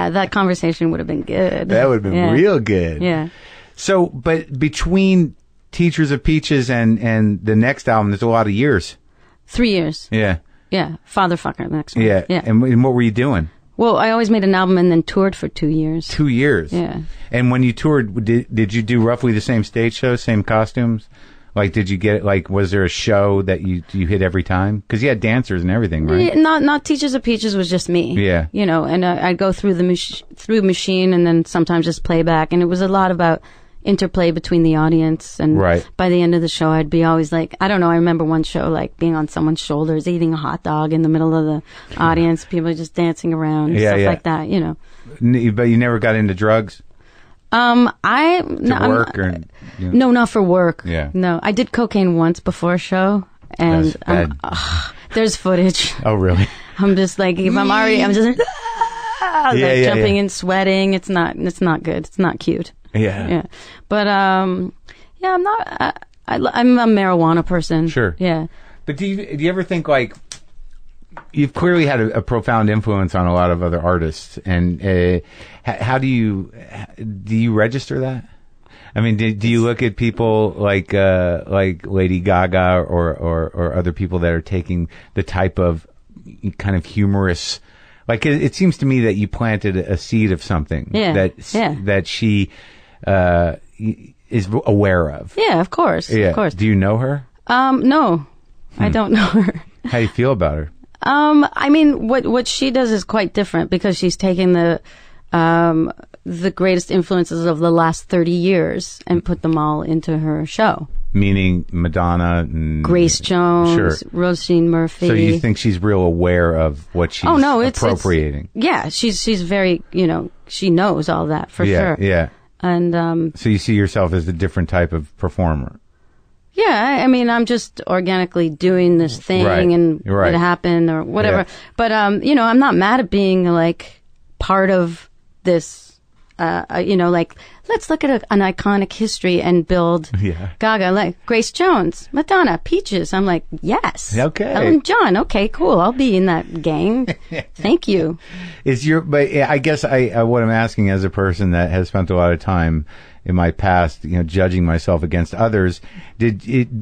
that conversation would have been good. That would have been real good. Yeah. So, but between Teachers of Peaches and the next album, there's a lot of years. 3 years. Yeah. Yeah. Fatherfucker, the next one. Yeah. And what were you doing? Well, I always made an album and then toured for 2 years. 2 years? Yeah. And when you toured, did you do roughly the same stage shows, same costumes? Like, did you get, was there a show that you hit every time? Because you had dancers and everything, right? Yeah, not Teachers of Peaches was just me. Yeah. And I'd go through through machine and then sometimes just playback. And it was a lot about interplay between the audience, and by the end of the show I'd be always like, I don't know, I remember one show like being on someone's shoulders eating a hot dog in the middle of the audience, people just dancing around, stuff like that, But you never got into drugs? No, not for work. Yeah. No, I did cocaine once before a show, and there's footage. Oh, really? I'm just like, if I'm already, I'm just jumping and sweating. It's not good. It's not cute. Yeah. But, I'm not, I'm a marijuana person. Sure. Yeah. But do you ever think, like, you've clearly had a profound influence on a lot of other artists, and how do you register that? I mean, do you look at people like Lady Gaga or other people that are taking the type of kind of humorous, like, it seems to me that you planted a seed of something that she is aware of. Yeah, of course. Yeah. Of course. Do you know her? No, I don't know her. How do you feel about her? I mean, what she does is quite different because she's taking the the greatest influences of the last 30 years and put them all into her show. Meaning Madonna and Grace Jones, sure. Roisin Murphy. So you think she's real aware of what she's appropriating? Yeah, she's very, she knows all that for sure. Yeah. And so you see yourself as a different type of performer. Yeah, I mean, I'm just organically doing this thing and it happened or whatever. Yeah. But I'm not mad at being like part of this. Let's look at an iconic history and build Gaga, like Grace Jones, Madonna, Peaches. I'm like, yes. Okay. Elton John. Okay, cool. I'll be in that gang. Thank you. But I guess what I'm asking as a person that has spent a lot of time in my past, judging myself against others,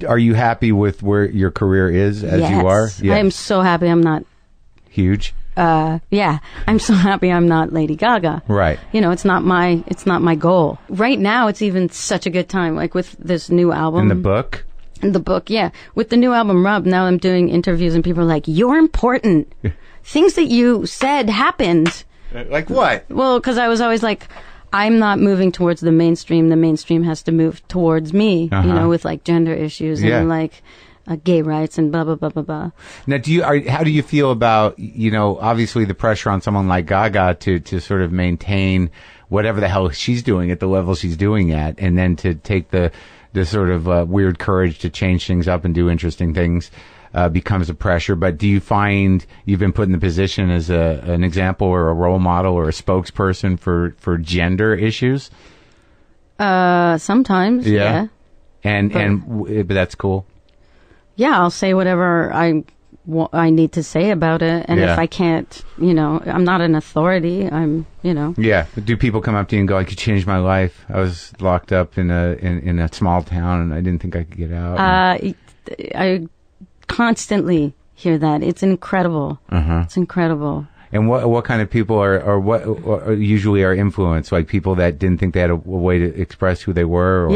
are you happy with where your career is as you are? Yes. I am so happy I'm not huge. I'm so happy I'm not Lady Gaga. Right. It's not my goal. Right now, it's even such a good time, like with this new album. In the book? In the book, yeah. With the new album, Rub, now I'm doing interviews and people are like, you're important. Things that you said happened. Like what? Well, because I was always like, I'm not moving towards the mainstream. The mainstream has to move towards me, with like gender issues and like gay rights and blah, blah, blah, blah, blah. Now, how do you feel about, obviously the pressure on someone like Gaga to sort of maintain whatever the hell she's doing at the level she's doing at, and then to take the sort of weird courage to change things up and do interesting things becomes a pressure. But do you find you've been put in the position as an example or a role model or a spokesperson for gender issues? Sometimes, yeah. But that's cool. Yeah, I'll say whatever I need to say about it. And if I can't, I'm not an authority. I'm. Yeah. Do people come up to you and go, "I could change my life. I was locked up in a small town and I didn't think I could get out." I constantly hear that. It's incredible. It's incredible. And what kind of people are usually are influenced? Like people that didn't think they had a way to express who they were?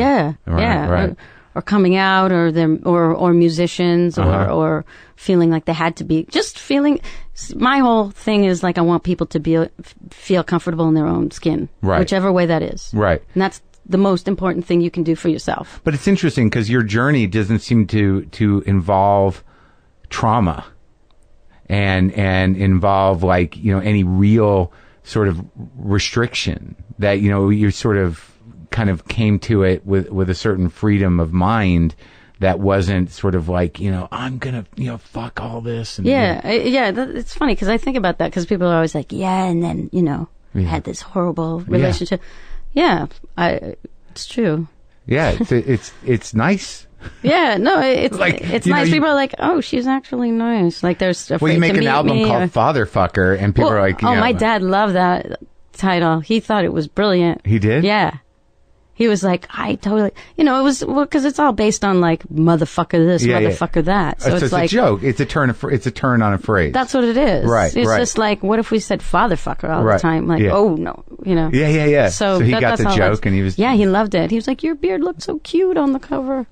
Right. Or coming out, or musicians, or feeling like they had to be. Just feeling. My whole thing is like I want people to feel comfortable in their own skin, whichever way that is. Right. And that's the most important thing you can do for yourself. But it's interesting because your journey doesn't seem to involve trauma, and involve like any real sort of restriction that you sort of kind of came to it with a certain freedom of mind that wasn't sort of like, I'm gonna, fuck all this. And, it's funny because I think about that because people are always like, and then, had this horrible relationship. Yeah, it's true. Yeah, it's nice. Yeah, no, it's like, it's nice. People are like, oh, she's actually nice. Like there's afraid you make to an meet album me, called Fatherfucker and people are like, my dad loved that title. He thought it was brilliant. He did? Yeah. He was like, I totally, it was, because it's all based on like motherfucker this, motherfucker that. So it's like a joke. It's a turn on a phrase. That's what it is. Right. It's just like, what if we said fatherfucker all the time? Like, oh no, Yeah. So he got the joke and he was. Yeah, he loved it. He was like, your beard looked so cute on the cover.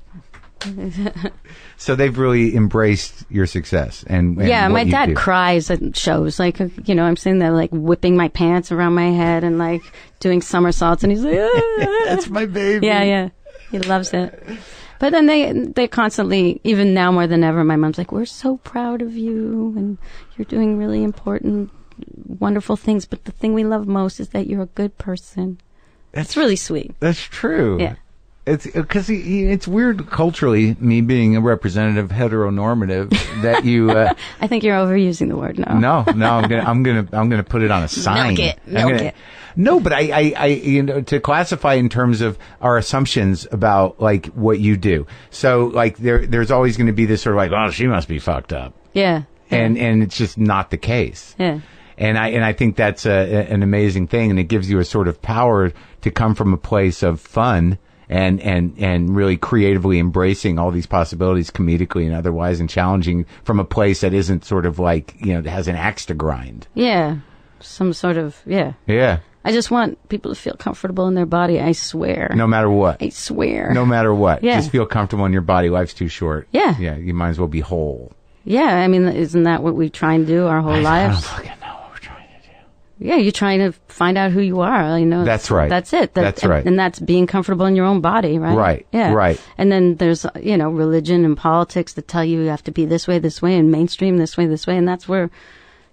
So they've really embraced your success and my dad cries at shows, like I'm sitting there like whipping my pants around my head and like doing somersaults and he's like that's my baby. Yeah he loves it. But then they constantly, even now more than ever, my mom's like, we're so proud of you and you're doing really important wonderful things, but the thing we love most is that you're a good person. That's really sweet. That's true. Yeah. It's because it's weird culturally, me being a representative heteronormative, that you. I think you're overusing the word now. No, I'm gonna put it on a sign. Milk it. No, but I to classify in terms of our assumptions about like what you do. So like there's always going to be this sort of like, oh, she must be fucked up. Yeah. And it's just not the case. Yeah. And I think that's an amazing thing, and it gives you a sort of power to come from a place of fun. And really creatively embracing all these possibilities comedically and otherwise, and challenging from a place that isn't sort of like, has an axe to grind. Yeah. Some sort of, yeah. Yeah. I just want people to feel comfortable in their body, I swear. No matter what. I swear. No matter what. Yeah. Just feel comfortable in your body. Life's too short. Yeah. Yeah. You might as well be whole. Yeah. I mean, isn't that what we try and do our whole lives? I don't fucking know what we're trying to do. you're trying to find out who you are. That's right. That's it. That's right. And that's being comfortable in your own body, right? Right. Yeah. Right. And then there's, religion and politics that tell you have to be this way, and mainstream this way, and that's where,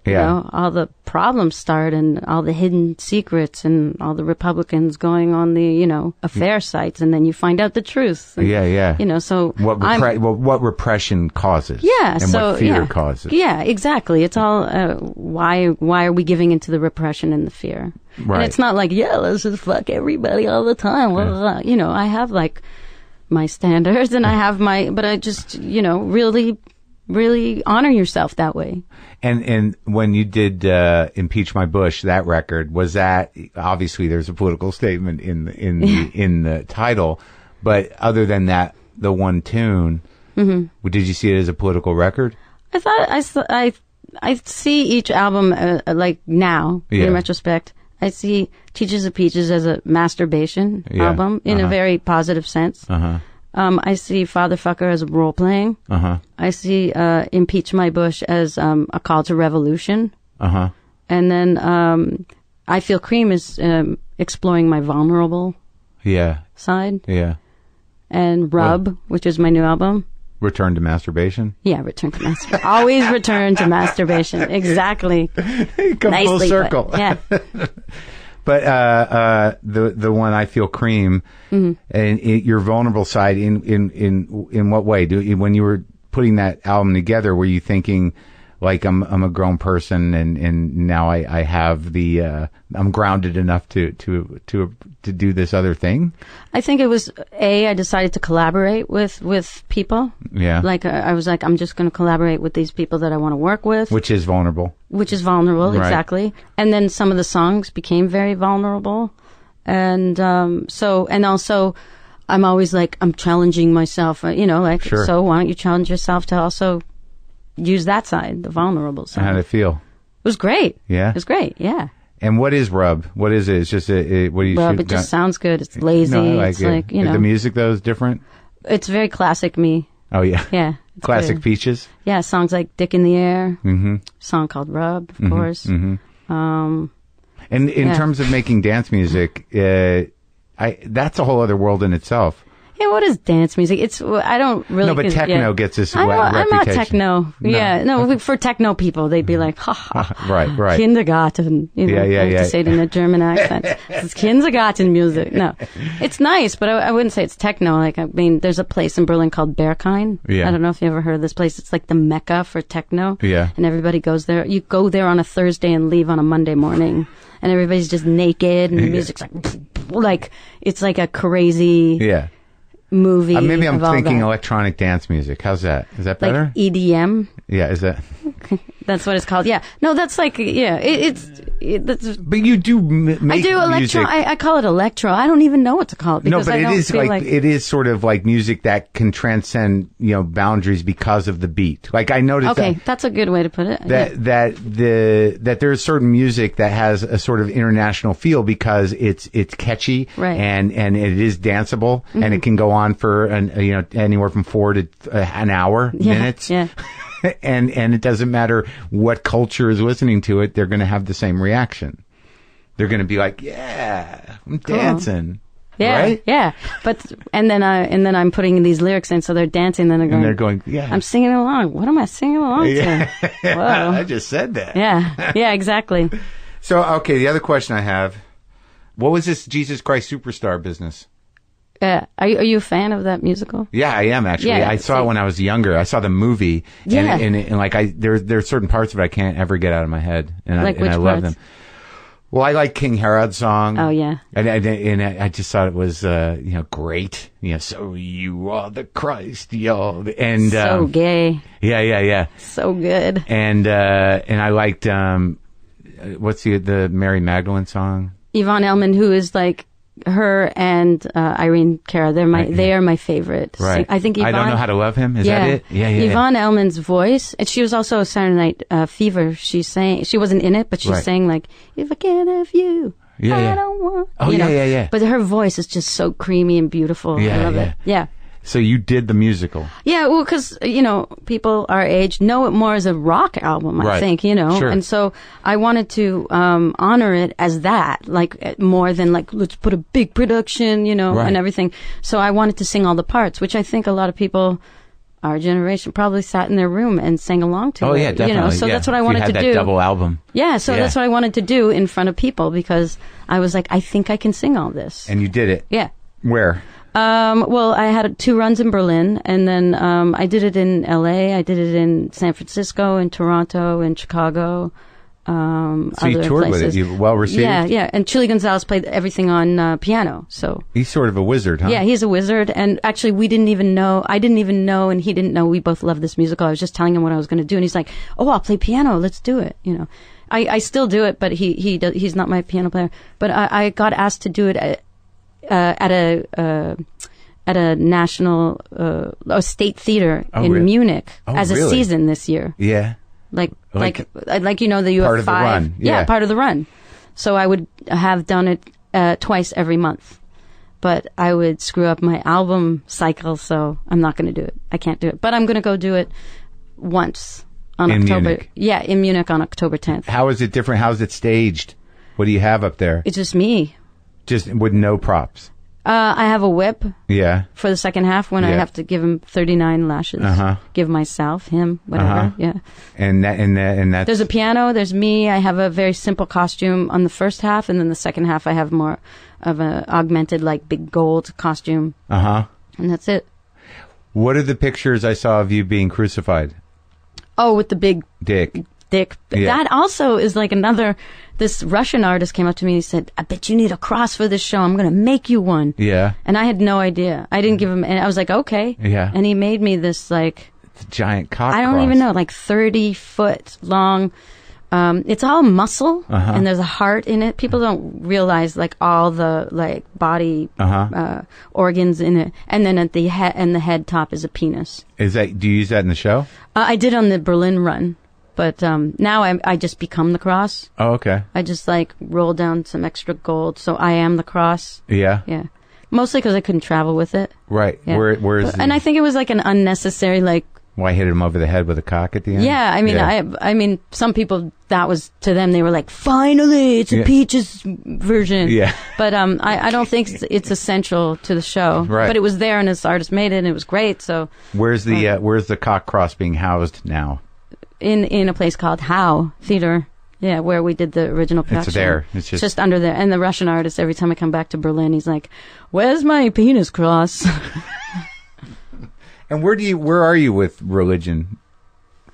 all the problems start, and all the hidden secrets, and all the Republicans going on the, affair sites, and then you find out the truth. And, so what repression causes. Yeah. And what fear causes. Yeah, exactly. It's all, why are we giving into the repression and the fear? Right. And it's not like, let's just fuck everybody all the time. Yeah. I have like my standards, and I have but I just, really honor yourself that way. And when you did Impeach My Bush, that record, was that, obviously there's a political statement in the title, but other than that, the one tune, did you see it as a political record? I thought I see each album like now in retrospect. I see Teachers of Peaches as a masturbation album in a very positive sense. I see Fatherfucker as role playing. I see Impeach My Bush as a call to revolution. And then I Feel Cream is exploring my vulnerable side. Yeah. And Rub, which is my new album. Return to masturbation? Yeah, return to masturbation. Always return to masturbation. Exactly. Come full circle. Yeah. But the one I Feel Cream, and your vulnerable side, in what way? When you were putting that album together, were you thinking, like, I'm a grown person, and now I have I'm grounded enough to do this other thing? I think it was I decided to collaborate with people. Yeah. Like I was like, I'm just going to collaborate with these people that I want to work with. Which is vulnerable. Which is vulnerable, right. Exactly. And then some of the songs became very vulnerable. And and also I'm always like, I'm challenging myself, Sure. So why don't you challenge yourself to also use that side, the vulnerable side. How did it feel? It was great. Yeah? It was great, yeah. And what is Rub? What is it? It's just what do you Rub, it just sounds good. It's lazy. No, it's like, The music, though, is different? It's very classic me. Oh, yeah. Yeah. Classic good. Peaches? Yeah, songs like Dick in the Air. Song called Rub, of course. And in terms of making dance music, that's a whole other world in itself. Yeah, what is dance music? I don't really... No, but techno gets this reputation. I'm not techno. No. Yeah, no, for techno people, they'd be like, ha, ha. Right. Kindergarten. I have to say it in a German accent. It's kindergarten music. No, it's nice, but I wouldn't say it's techno. Like, I mean, there's a place in Berlin called Berghain. Yeah. I don't know if you ever heard of this place. It's like the Mecca for techno. Yeah. And everybody goes there. You go there on a Thursday and leave on a Monday morning. And everybody's just naked, and the music's like it's like a crazy... Yeah. Movie. Maybe I'm thinking electronic dance music. How's that? Is that better? Like EDM? Yeah, is that? That's what it's called. Yeah. No, that's like, that's... But you do make I do electro. Music. I call it electro. I don't even know what to call it. No, but it is sort of like music that can transcend, boundaries because of the beat. Like I noticed that's a good way to put it. That there's certain music that has a sort of international feel because it's catchy, right. and it is danceable, and it can go on for anywhere from 4 to an hour, minutes. Yeah. And it doesn't matter what culture is listening to it, they're going to have the same reaction. They're going to be like, "Yeah, I'm dancing." Yeah, right? Yeah. But and then I'm putting these lyrics in, so they're dancing. Then they're going, "Yeah, I'm singing along." What am I singing along to? Whoa. I just said that. Yeah, exactly. So, okay, the other question I have: what was this Jesus Christ Superstar business? Are you a fan of that musical? Yeah, I am actually. Yeah, I saw it when I was younger. I saw the movie, and like there's certain parts of it I can't ever get out of my head, and I love them. Well, I like King Herod's song. Oh yeah, and I just thought it was great. So you are the Christ, yo, and so gay. Yeah. So good. And I liked what's the Mary Magdalene song? Yvonne Elliman, who is like. Her and Irene Cara, they are my favorite. Right. I think Yvonne, I don't know how to love him. Is that it? Yeah. Yvonne Elliman's voice, and she was also a Saturday Night Fever. She wasn't in it, but she sang like, "If I can't have you, I don't want." Oh yeah. But her voice is just so creamy and beautiful. I love it. Yeah. So you did the musical. Yeah, well, because, people our age know it more as a rock album, I think, Sure. And so I wanted to honor it as that, like, more than, like, let's put a big production, and everything. So I wanted to sing all the parts, which I think a lot of people, our generation, probably sat in their room and sang along to it. Oh, yeah, definitely. So that's what I wanted to do. You had that double album. Yeah, so that's what I wanted to do in front of people, because I was like, I think I can sing all this. And you did it. Yeah. Where? Well, I had 2 runs in Berlin, and then I did it in LA, I did it in San Francisco, in Toronto, in Chicago. So you toured with it. You well received. Yeah. And Chili Gonzalez played everything on piano. So he's sort of a wizard, huh? Yeah, he's a wizard. And actually, I didn't even know, and he didn't know we both loved this musical. I was just telling him what I was going to do, and he's like, "Oh, I'll play piano. Let's do it." I still do it, but he's not my piano player. But I got asked to do it at a national state theater in Munich as a season this year. Yeah. Like that you part have of 5. The run. Yeah, part of the run. So I would have done it twice every month. But I would screw up my album cycle, so I'm not going to do it. I can't do it. But I'm going to go do it once on October. Munich. Yeah, in Munich on October 10th. How is it different? How is it staged? What do you have up there? It's just me. Just with no props. I have a whip. Yeah. For the second half when I have to give him 39 lashes. Give myself, him, whatever. Yeah. And that's... There's a piano. There's me. I have a very simple costume on the first half, and then the second half I have more of a augmented, like, big gold costume. And that's it. What are the pictures I saw of you being crucified? Oh, with the big dick. Yeah. That also is like this Russian artist came up to me and he said, I bet you need a cross for this show. I'm going to make you one. Yeah. And I had no idea. I didn't give him, and I was like, okay. Yeah. And he made me this, like... It's a giant cock I don't cross. even know, like 30-foot long. It's all muscle, and there's a heart in it. People don't realize, like, all the, like, body organs in it. And then at the head top is a penis. Do you use that in the show? I did on the Berlin run. But now I just become the cross. Oh, okay. I just, like, roll down some extra gold, so I am the cross. Yeah? Yeah. Mostly because I couldn't travel with it. Right. Yeah. Where is And I think it was, like, an unnecessary, like... Why hit him over the head with a cock at the end? Yeah, I mean, I mean, some people, that was, to them, they were like, finally, it's a Peaches version. Yeah. But I don't think it's essential to the show. Right. But it was there, and this artist made it, and it was great, so... Where's the cock cross being housed now? In a place called How Theater, where we did the original production. It's there. It's just under there. And the Russian artist, every time I come back to Berlin, he's like, "Where's my penis cross?" And where are you with religion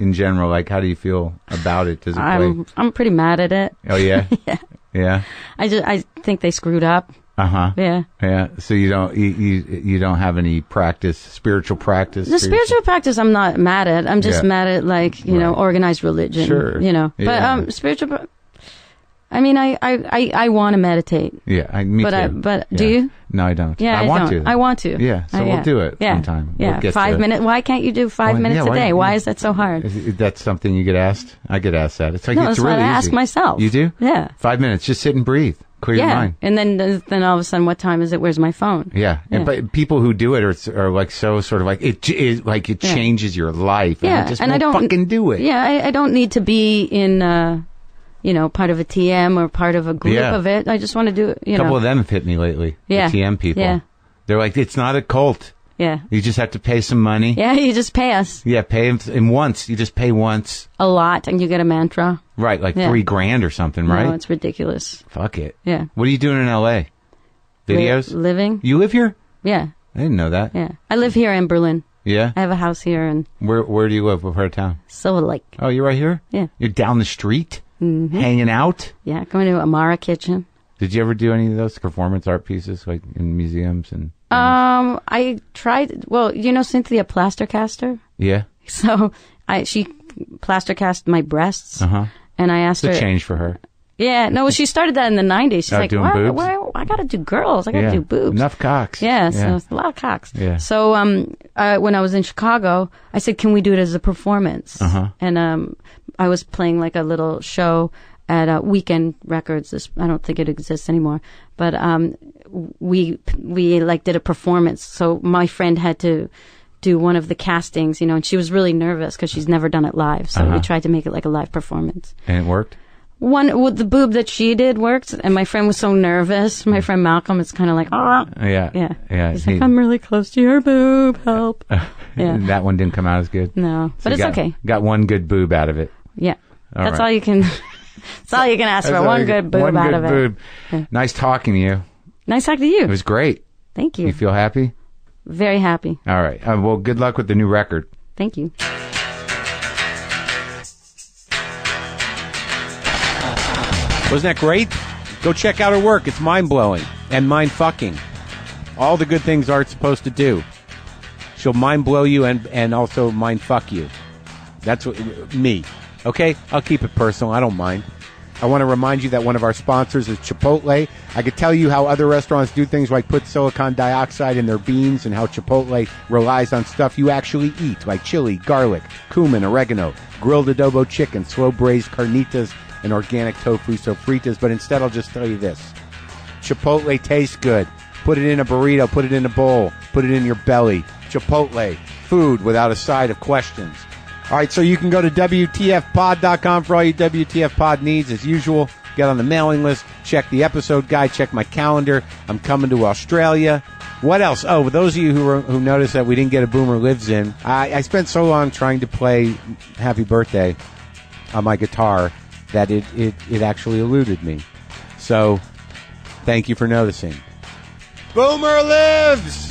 in general? Like, how do you feel about it? Does it play? I'm pretty mad at it. Oh yeah. Yeah. I think they screwed up. Yeah. Yeah. So you don't have any spiritual practice? The spiritual practice I'm not mad at. I'm just mad at, like, organized religion. Sure. But spiritual, I mean, I want to meditate. Yeah, me too. But do you? No, I don't. Yeah, I want to. Yeah, so we'll do it sometime. Yeah, we'll 5 minutes. Why can't you do 5 minutes a day? Why is that so hard? That's something you get asked? I get asked that. It's like, no, it's really easy. I ask myself. You do? Yeah. 5 minutes. Just sit and breathe. Clear your mind. And then all of a sudden, what time is it? Where's my phone? Yeah. But people who do it are like so sort of like it changes your life. Yeah. And I don't fucking do it. Yeah. I don't need to be in part of a TM or part of a group of it. I just want to do it. A couple of them have hit me lately. Yeah. The TM people. Yeah. They're like, it's not a cult. Yeah. You just have to pay some money. Yeah, you just pay us. Yeah, pay them once. You just pay once. A lot, and you get a mantra. Right, like $3,000 or something, right? No, it's ridiculous. Fuck it. Yeah. What are you doing in LA? Videos? Living. You live here? Yeah. I didn't know that. Yeah. I live here in Berlin. Yeah? I have a house here. And Where do you live? What part of town? Silver Lake. Oh, you're right here? Yeah. You're down the street? Mm-hmm. Hanging out? Yeah, going to Amara Kitchen. Did you ever do any of those performance art pieces, like in museums and? I tried. Well, Cynthia Plastercaster. Yeah. So she plaster cast my breasts. And I asked her. It's a change for her. Yeah. No, she started that in the 90s. She's like, why I gotta do girls. I gotta do boobs. Enough cocks. Yeah. So it's a lot of cocks. Yeah. So when I was in Chicago, I said, can we do it as a performance? And I was playing like a little show. at Weekend Records. I don't think it exists anymore, but we like did a performance. So my friend had to do one of the castings, and she was really nervous because she's never done it live. So we tried to make it like a live performance. And it worked? The boob that she did worked, and my friend was so nervous. My friend Malcolm is kind of like, oh. Yeah. He's like, I'm really close to your boob, help. Yeah. That one didn't come out as good? No, but it's okay. Got one good boob out of it. Yeah. That's all you can... That's all you can ask for. One good boob out of it. Yeah. Nice talking to you. Nice talking to you. It was great. Thank you. You feel happy? Very happy. All right. Well, good luck with the new record. Thank you. Wasn't that great? Go check out her work. It's mind-blowing and mind-fucking. All the good things art's supposed to do. She'll mind-blow you and also mind-fuck you. That's what me. Okay? I'll keep it personal. I don't mind. I want to remind you that one of our sponsors is Chipotle. I could tell you how other restaurants do things like put silicon dioxide in their beans and how Chipotle relies on stuff you actually eat, like chili, garlic, cumin, oregano, grilled adobo chicken, slow-braised carnitas, and organic tofu sofritas. But instead, I'll just tell you this. Chipotle tastes good. Put it in a burrito. Put it in a bowl. Put it in your belly. Chipotle. Food without a side of questions. All right, so you can go to WTFpod.com for all your WTF pod needs. As usual, get on the mailing list, check the episode guide, check my calendar. I'm coming to Australia. What else? Oh, those of you who noticed that we didn't get a Boomer Lives In, I spent so long trying to play Happy Birthday on my guitar that it actually eluded me. So, thank you for noticing. Boomer Lives!